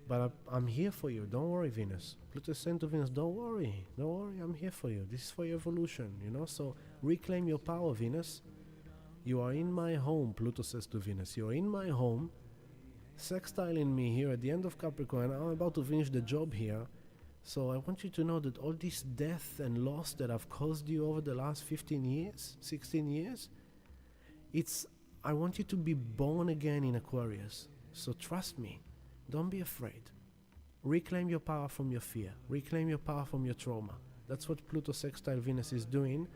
But I'm here for you. Don't worry, Venus. Pluto is saying to Venus, don't worry. I'm here for you. This is for your evolution, So reclaim your power, Venus. You are in my home, Pluto says to Venus. You are in my home, sextiling me here at the end of Capricorn. I'm about to finish the job here. So I want you to know that all this death and loss that I've caused you over the last 15 years, 16 years, I want you to be born again in Aquarius. So trust me. Don't be afraid. Reclaim your power from your fear. Reclaim your power from your trauma. That's what Pluto sextile Venus is doing.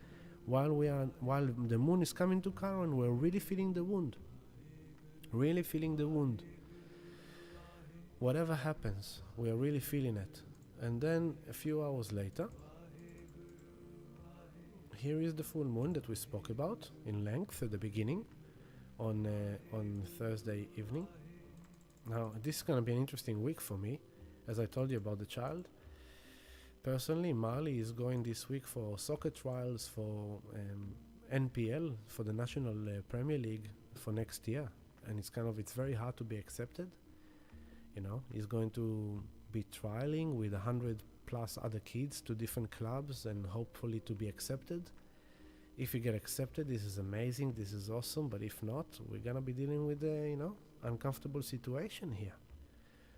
While the moon is coming to Chiron, we're really feeling the wound. Really feeling the wound. Whatever happens, we are really feeling it. And then a few hours later, here is the full moon that we spoke about in length at the beginning on Thursday evening. Now, this is going to be an interesting week for me, as I told you about the child. Personally, Marley is going this week for soccer trials for NPL, for the National Premier League for next year. And it's very hard to be accepted. He's going to be trialing with 100 plus other kids to different clubs and hopefully to be accepted. If you get accepted, this is amazing, this is awesome, but if not, we're gonna be dealing with a, uncomfortable situation here.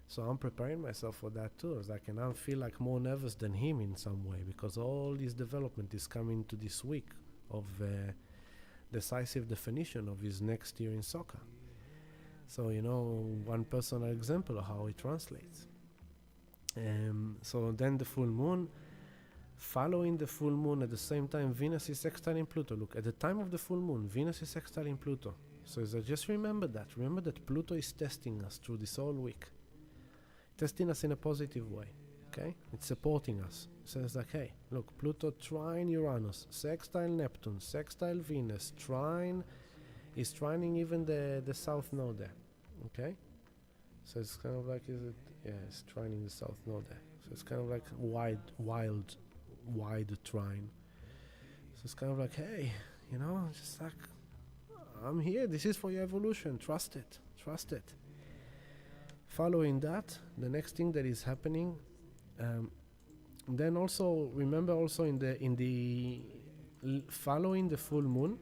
So I'm preparing myself for that too, as I can now feel like more nervous than him in some way, because all this development is coming to this week of decisive definition of his next year in soccer. So, one personal example of how it translates. So then the full moon, following the full moon at the same time, Venus is sextiling Pluto. Look, at the time of the full moon, Venus is sextiling Pluto. So just remember that. Remember that Pluto is testing us through this whole week. Testing us in a positive way, okay? It's supporting us. It says like, hey, look, Pluto trine Uranus, sextile Neptune, sextile Venus, is trining even the south node there, okay? So it's kind of like, is it? Yeah, it's trine in the south node there. So it's kind of like wide trine. So it's kind of like, hey, just like, I'm here. This is for your evolution. Trust it. Trust it. Following that, the next thing that is happening, then also remember also following the full moon,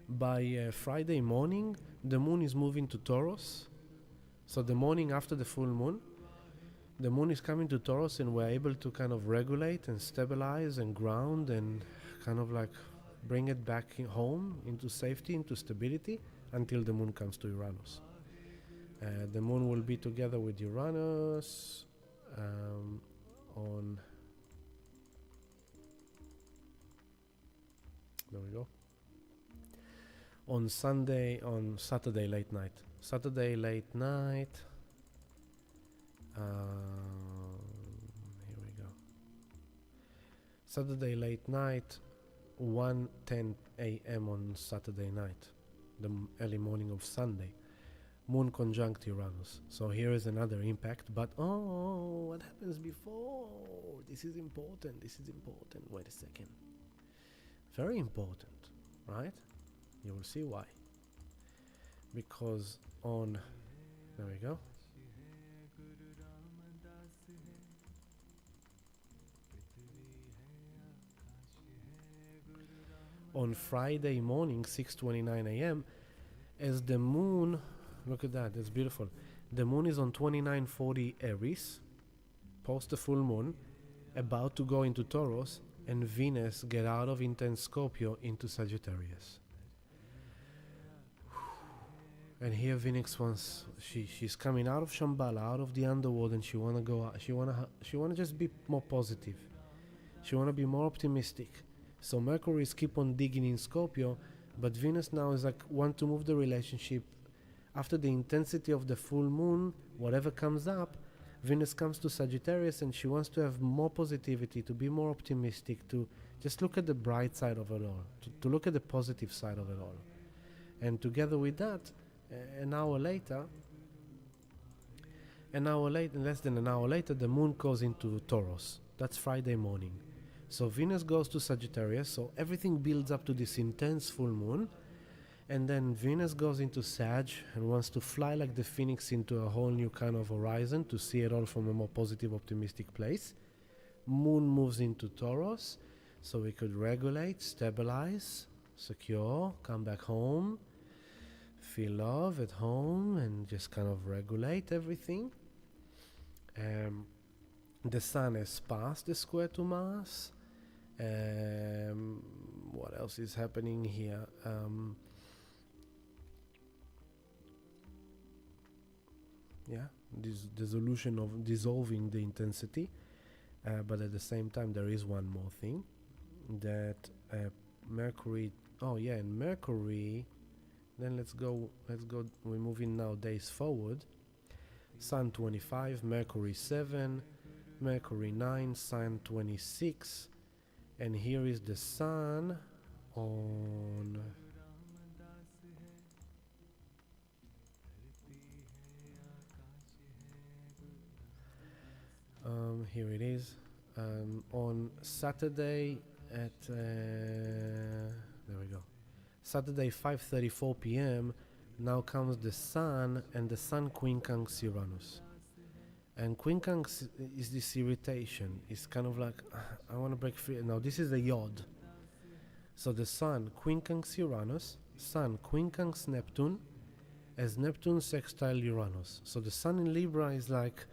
by Friday morning, the moon is moving to Taurus. So the morning after the full moon, the moon is coming to Taurus, and we're able to kind of regulate and stabilize and ground and kind of like bring it back home into safety, into stability, until the moon comes to Uranus. The moon will be together with Uranus on... There we go. On Saturday late night. Saturday late night. Here we go. Saturday late night, 1:10 a.m. on Saturday night, the early morning of Sunday. Moon conjunct Uranus. So here is another impact, but what happens before? This is important. Wait a second. Very important, right? You will see why. Because there we go. On Friday morning, 6:29 a.m., as the moon, look at that, that's beautiful. The moon is on 2940 Aries, post the full moon, about to go into Taurus, and Venus get out of intense Scorpio into Sagittarius. And here Venus wants, she's coming out of Shambhala, out of the underworld, and she wanna go out. She wanna just be more positive. She wanna be more optimistic. So Mercury is keep on digging in Scorpio, but Venus now is like want to move the relationship. After the intensity of the full moon, whatever comes up, Venus comes to Sagittarius, and she wants to have more positivity, to be more optimistic, to just look at the bright side of it all, to look at the positive side of it all. And together with that, less than an hour later, the moon goes into Taurus. That's Friday morning. So Venus goes to Sagittarius, so everything builds up to this intense full moon, and then Venus goes into Sag and wants to fly like the phoenix into a whole new kind of horizon to see it all from a more positive, optimistic place. Moon moves into Taurus, so we could regulate, stabilize, secure, come back home, feel love at home, and just kind of regulate everything. The Sun has passed the square to Mars. What else is happening here? This dissolution of dissolving the intensity, but at the same time there is one more thing, that Mercury. And Mercury. Then let's go. We're moving now days forward. Sun 25, Mercury 7, Mercury 9, Sun 26, and here is the Sun on. Here it is. On Saturday at there we go. Saturday 5:34 p.m. Now comes the Sun, and the Sun quincunx Uranus. And quincunx is this irritation. It's kind of like, I want to break free. Now this is a Yod. So the Sun quincunx Uranus, Sun quincunx Neptune, as Neptune sextile Uranus. So the Sun in Libra is like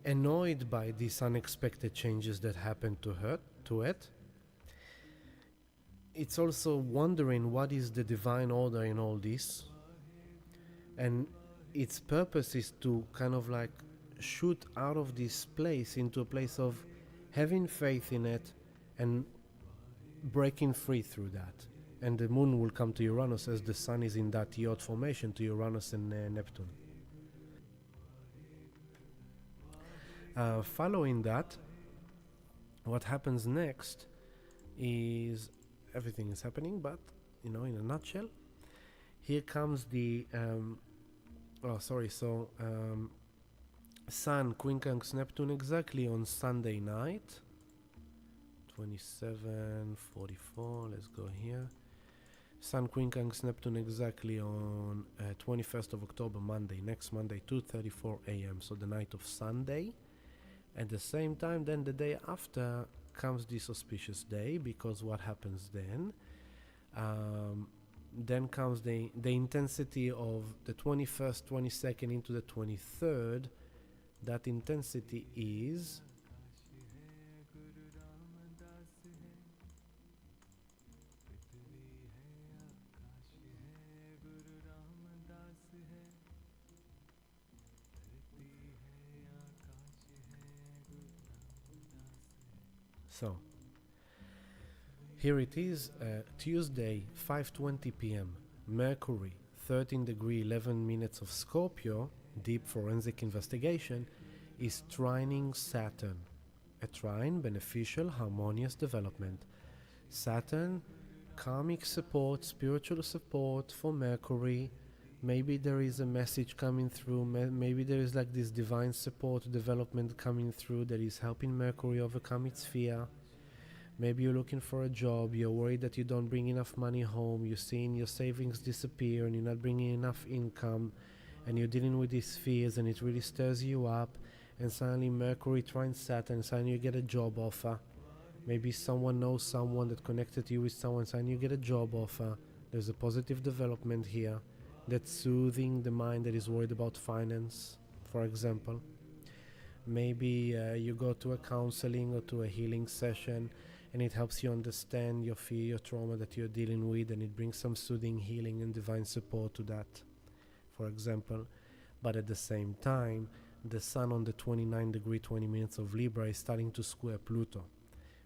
annoyed by these unexpected changes that happen to it. It's also wondering what is the divine order in all this, and its purpose is to kind of like shoot out of this place into a place of having faith in it and breaking free through that. And the moon will come to Uranus as the Sun is in that Yod formation to Uranus and Neptune. Following that, what happens next is everything is happening, but in a nutshell, here comes the Oh, sorry. So, Sun quincunx Neptune exactly on Sunday night, 27:44. Let's go here. Sun quincunx Neptune exactly on 21st of October, Monday, next Monday, 2:34 a.m. So the night of Sunday. At the same time, then the day after comes this auspicious day, because what happens then? Then comes the intensity of the 21st, 22nd into the 23rd. That intensity is so. Here it is, Tuesday, 5:20 p.m. Mercury, 13 degree 11 minutes of Scorpio, deep forensic investigation, is trining Saturn. A trine, beneficial, harmonious development. Saturn, karmic support, spiritual support for Mercury. Maybe there is a message coming through, maybe there is like this divine support development coming through that is helping Mercury overcome its fear. Maybe you're looking for a job, you're worried that you don't bring enough money home, you're seeing your savings disappear and you're not bringing enough income, and you're dealing with these fears and it really stirs you up, and suddenly Mercury trines Saturn, suddenly you get a job offer. Maybe someone knows someone that connected you with someone, suddenly you get a job offer. There's a positive development here that's soothing the mind that is worried about finance, for example. Maybe you go to a counseling or to a healing session and it helps you understand your fear, your trauma that you're dealing with, and it brings some soothing, healing, and divine support to that, for example. But at the same time, the Sun on the 29 degree 20 minutes of Libra is starting to square Pluto.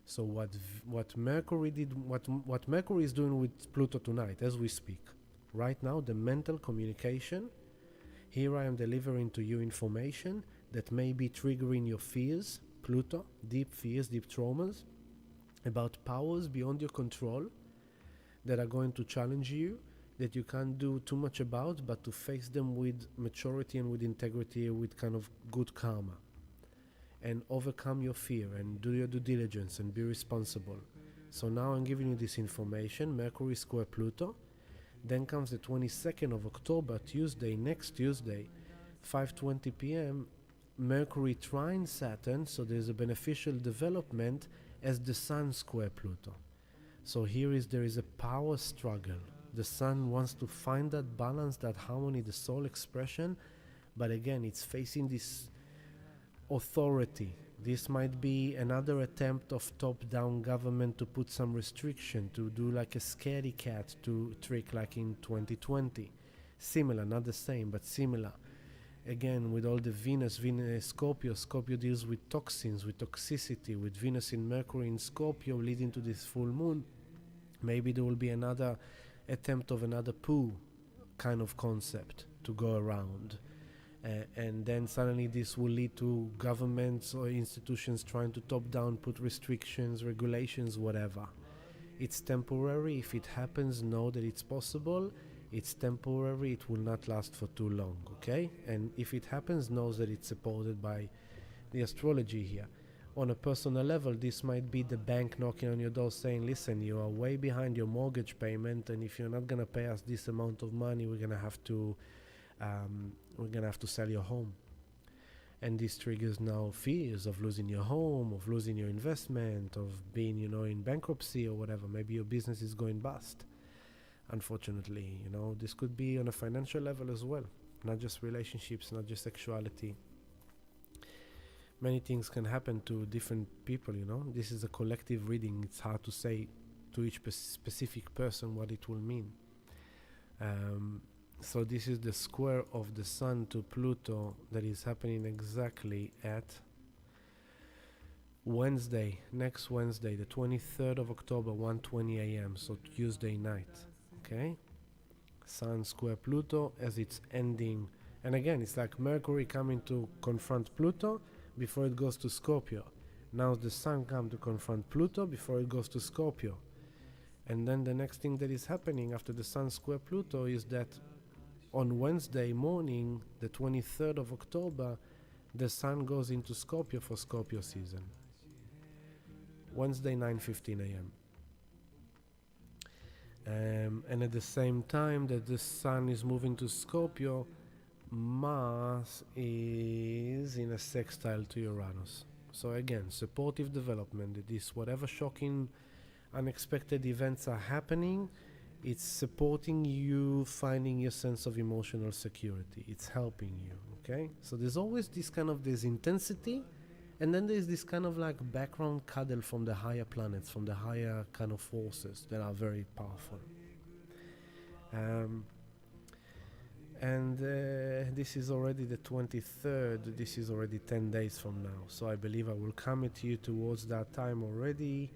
So what Mercury is doing with Pluto tonight, as we speak, right now, the mental communication. Here I am delivering to you information that may be triggering your fears, Pluto, deep fears, deep traumas, about powers beyond your control that are going to challenge you, that you can't do too much about, but to face them with maturity and with integrity, with kind of good karma, and overcome your fear and do your due diligence and be responsible. So now I'm giving you this information, Mercury square Pluto. Then comes the 22nd of October, Tuesday, next Tuesday, 5:20 p.m., Mercury trine Saturn, so there's a beneficial development as the Sun square Pluto. So there is a power struggle. The Sun wants to find that balance, that harmony, the soul expression, but again, it's facing this authority. This might be another attempt of top-down government to put some restriction, to do like a scaredy cat to trick like in 2020. Similar, not the same, but similar. Again, with all the Venus, Scorpio deals with toxins, with toxicity, with Venus in Mercury in Scorpio leading to this full moon. Maybe there will be another attempt of another poo kind of concept to go around. And then suddenly this will lead to governments or institutions trying to top down, put restrictions, regulations, whatever. It's temporary. If it happens, know that it's possible. It's temporary, it will not last for too long, okay? And if it happens, know that it's supported by the astrology here. On a personal level, this might be the bank knocking on your door saying, listen, you are way behind your mortgage payment, and if you're not going to pay us this amount of money, we're going to have to sell your home. And this triggers now fears of losing your home, of losing your investment, of being, in bankruptcy or whatever. Maybe your business is going bust. Unfortunately, this could be on a financial level as well, not just relationships, not just sexuality. Many things can happen to different people, This is a collective reading. It's hard to say to each specific person what it will mean. So this is the square of the Sun to Pluto that is happening exactly at next Wednesday, the 23rd of October, 1:20 a.m., so Tuesday night. Okay, Sun square Pluto as it's ending, and again it's like Mercury coming to confront Pluto before it goes to Scorpio. Now the Sun comes to confront Pluto before it goes to Scorpio, and then the next thing that is happening after the Sun square Pluto is that on Wednesday morning, the 23rd of October, the sun goes into Scorpio for Scorpio season. Wednesday, 9:15 a.m. And at the same time that the sun is moving to Scorpio, Mars is in a sextile to Uranus. So again, supportive development. It is whatever shocking, unexpected events are happening, it's supporting you finding your sense of emotional security. It's helping you, okay? So there's always this intensity, and then there's this kind of like background cuddle from the higher planets, from the higher kind of forces that are very powerful. And this is already the 23rd, this is already 10 days from now. So I believe I will come to you towards that time already.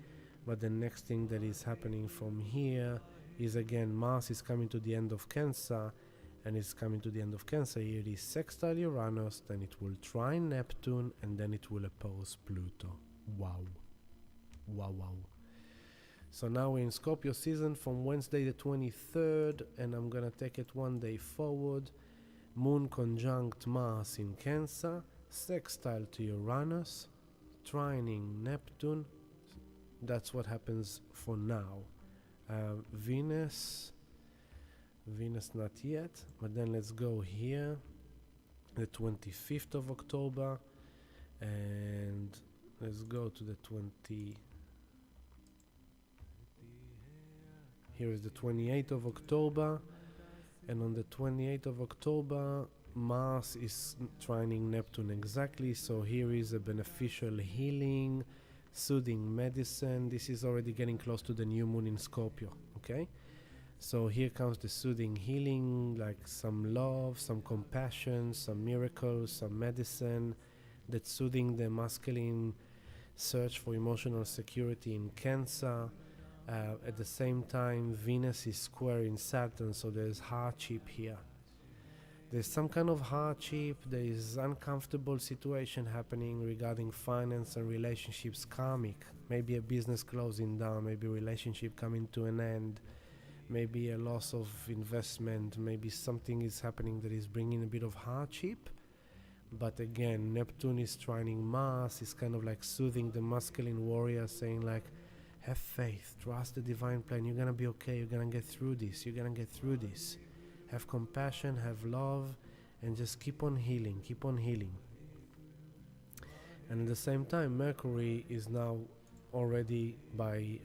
But the next thing that is happening from here is again Mars is coming to the end of Cancer, and it's coming to the end of Cancer. Here it is sextile Uranus, then it will trine Neptune, and then it will oppose Pluto. Wow. Wow, wow. So now we're in Scorpio season from Wednesday the 23rd, and I'm gonna take it one day forward. Moon conjunct Mars in Cancer, sextile to Uranus, trining Neptune. That's what happens for now. Venus not yet, but then let's go here, the 25th of October, and let's go to the 20. Here is the 28th of October, and on the 28th of October, Mars is trining Neptune exactly, so here is a beneficial healing, soothing medicine. This is already getting close to the new moon in Scorpio, okay? So here comes the soothing healing, like some love, some compassion, some miracles, some medicine that's soothing the masculine search for emotional security in Cancer. At the same time, Venus is square in Saturn, so there's hardship here. There's some kind of hardship, there is uncomfortable situation happening regarding finance and relationships, karmic. Maybe a business closing down, maybe a relationship coming to an end, maybe a loss of investment, maybe something is happening that is bringing a bit of hardship. But again, Neptune is trining Mars, is kind of like soothing the masculine warrior, saying like, have faith, trust the divine plan, you're gonna be okay, you're gonna get through this, you're gonna get through this. Have compassion, have love, and just keep on healing, keep on healing. And at the same time, Mercury is now already by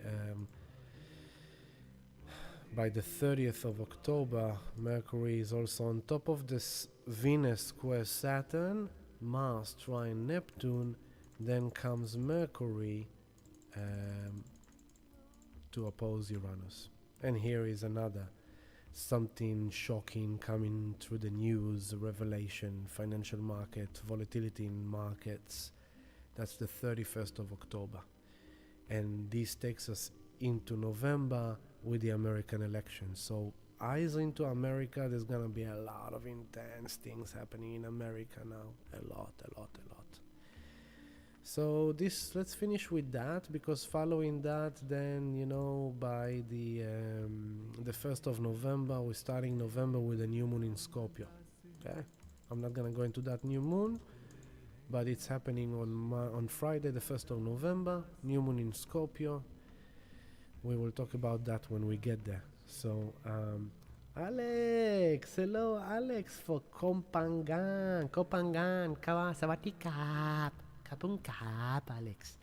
the 30th of October, Mercury is also on top of this Venus square Saturn, Mars trine Neptune, then comes Mercury to oppose Uranus. And here is another something shocking coming through the news, revelation, financial market, volatility in markets. That's the 31st of October. And this takes us into November with the American elections. So eyes into America, there's gonna be a lot of intense things happening in America now. A lot. So this, let's finish with that, because following that, then, you know, by the 1st of November, we're starting November with a new moon in Scorpio. Okay, I'm not gonna go into that new moon, but it's happening on Friday, the 1st of November, new moon in Scorpio. We will talk about that when we get there. So, Alex, hello, Alex, for Kopangan, Sawatikap. Alex.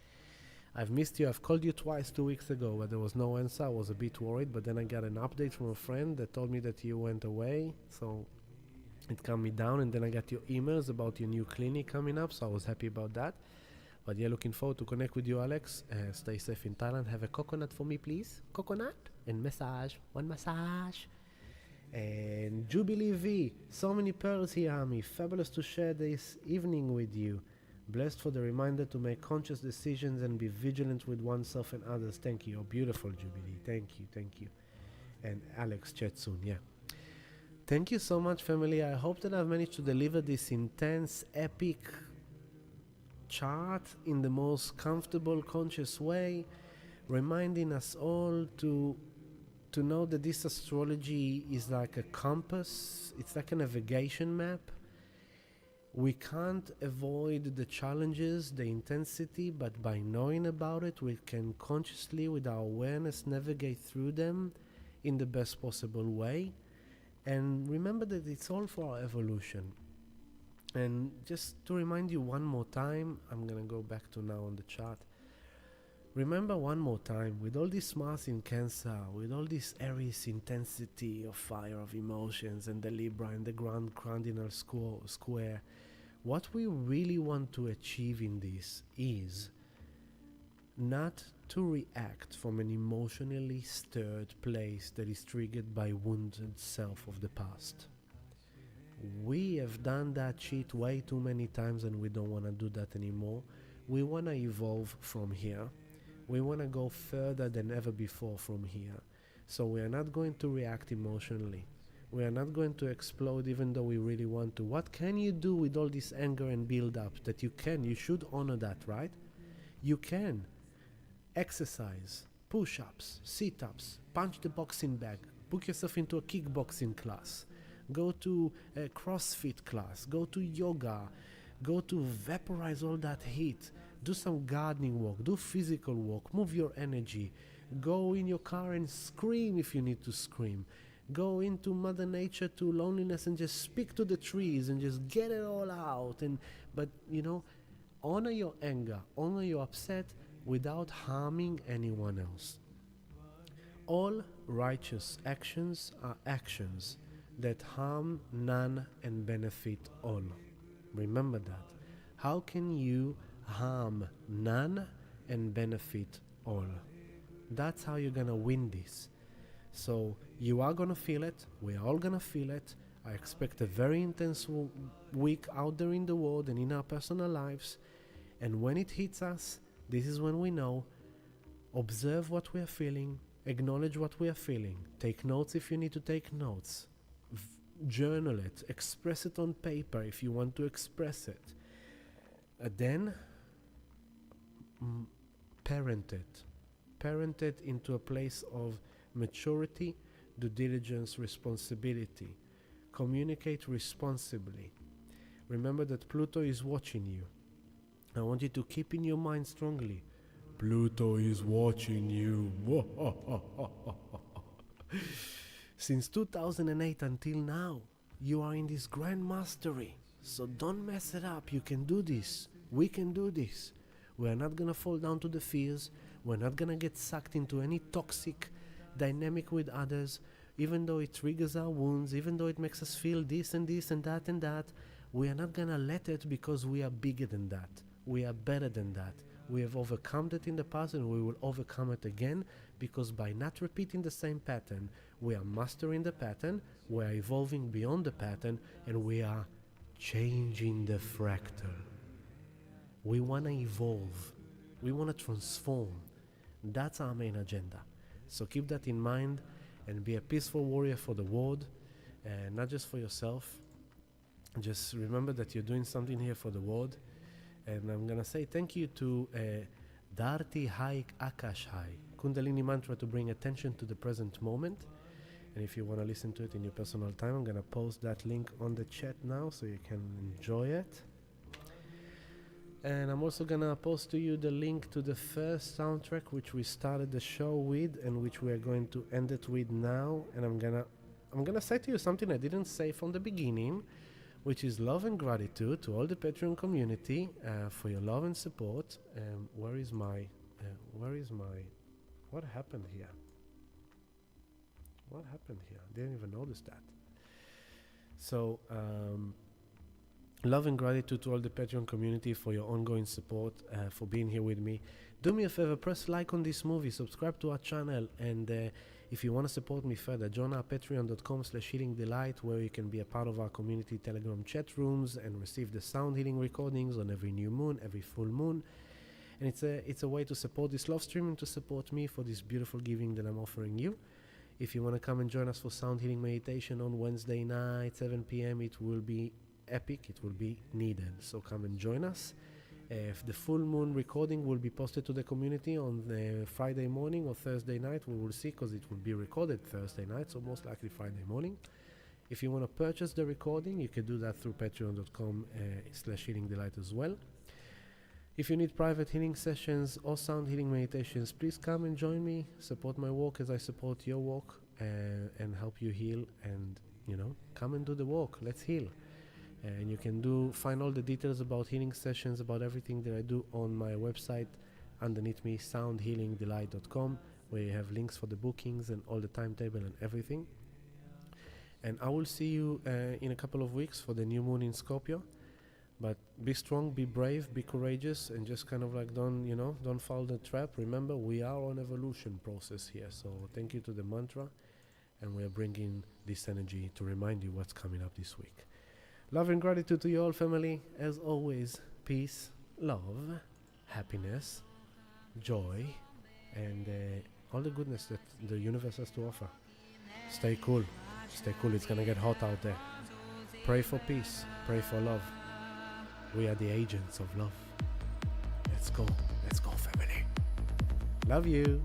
I've missed you. I've called you twice 2 weeks ago, but there was no answer. I was a bit worried, but then I got an update from a friend that told me that you went away, so it calmed me down. And then I got your emails about your new clinic coming up, so I was happy about that. But yeah, looking forward to connect with you, Alex. Stay safe in Thailand. Have a coconut for me, please. Coconut and massage. One massage. And Jubilee V, so many pearls here, Ami. Fabulous to share this evening with you. Blessed for the reminder to make conscious decisions and be vigilant with oneself and others. Thank you. You're beautiful, Jubilee. Thank you. And Alex, chat soon, yeah. Thank you so much, family. I hope that I've managed to deliver this intense, epic chart in the most comfortable, conscious way, reminding us all to to know that this astrology is like a compass, it's like a navigation map. We can't avoid the challenges, the intensity, but by knowing about it, we can consciously, with our awareness, navigate through them in the best possible way. And remember that it's all for our evolution. And just to remind you one more time, I'm gonna go back to now on the chart. Remember one more time, with all this Mars in Cancer, with all this Aries intensity of fire of emotions and the Libra and the grand cardinal square, what we really want to achieve in this is not to react from an emotionally stirred place that is triggered by wounded self of the past. We have done that shit way too many times and we don't want to do that anymore. We want to evolve from here. We want to go further than ever before from here. So we are not going to react emotionally. We are not going to explode even though we really want to. What can you do with all this anger and build up? That you can, you should honor that, right? You can. Exercise, push-ups, sit-ups, punch the boxing bag, book yourself into a kickboxing class, go to a CrossFit class, go to yoga, go to vaporize all that heat, do some gardening work, do physical work, move your energy, go in your car and scream if you need to scream, go into Mother Nature, to loneliness, and just speak to the trees and just get it all out. But honor your anger, honor your upset without harming anyone else. All righteous actions are actions that harm none and benefit all. Remember that. How can you harm none and benefit all? That's how you're gonna win this. So you are gonna feel it. We're all gonna feel it. I expect a very intense week out there in the world and in our personal lives. And when it hits us, this is when we know. Observe what we are feeling. Acknowledge what we are feeling. Take notes if you need to take notes. Journal it. Express it on paper if you want to express it. Then parent it. Parent it into a place of maturity, due diligence, responsibility. Communicate responsibly. Remember that Pluto is watching you. I want you to keep in your mind strongly, Pluto is watching you. Since 2008 until now, you are in this grand mastery. So don't mess it up. You can do this. We can do this. We're not going to fall down to the fears. We're not going to get sucked into any toxic dynamic with others, even though it triggers our wounds, even though it makes us feel this and this and that and that. We are not going to let it, because we are bigger than that. We are better than that. We have overcome that in the past and we will overcome it again, because by not repeating the same pattern, we are mastering the pattern, we are evolving beyond the pattern, and we are changing the fractal. We want to evolve. We want to transform. That's our main agenda. So keep that in mind and be a peaceful warrior for the world, and not just for yourself. Just remember that you're doing something here for the world. And I'm going to say thank you to Dharti Hai Akash Hai, Kundalini mantra to bring attention to the present moment. And if you want to listen to it in your personal time, I'm going to post that link on the chat now so you can enjoy it. And I'm also going to post to you the link to the first soundtrack which we started the show with and which we are going to end it with now. And I'm going to say to you something I didn't say from the beginning, which is love and gratitude to all the Patreon community for your love and support. Where is my, what happened here? What happened here? I didn't even notice that. So, love and gratitude to all the Patreon community for your ongoing support, for being here with me. Do me a favor, press like on this movie, subscribe to our channel, and if you want to support me further, join our patreon.com/healingdelight, where you can be a part of our community Telegram chat rooms and receive the sound healing recordings on every new moon, every full moon. And it's a way to support this love stream and to support me for this beautiful giving that I'm offering you. If you want to come and join us for sound healing meditation on Wednesday night, 7 p.m., it will be epic, it will be needed. So come and join us. If the full moon recording will be posted to the community on the Friday morning or Thursday night, we will see, because it will be recorded Thursday night, so most likely Friday morning. If you want to purchase the recording, you can do that through patreon.com/healingdelight as well. If you need private healing sessions or sound healing meditations, please come and join me, support my work as I support your work, and help you heal, and come and do the work. Let's heal. And you can find all the details about healing sessions, about everything that I do on my website underneath me, soundhealingdelight.com, where you have links for the bookings and all the timetable and everything. And I will see you in a couple of weeks for the new moon in Scorpio. But be strong, be brave, be courageous, and just kind of like don't fall the trap. Remember, we are on evolution process here. So thank you to the mantra, and we are bringing this energy to remind you what's coming up this week. Love and gratitude to you all, family. As always, peace, love, happiness, joy, and all the goodness that the universe has to offer. Stay cool. Stay cool. It's gonna get hot out there. Pray for peace. Pray for love. We are the agents of love. Let's go. Let's go, family. Love you.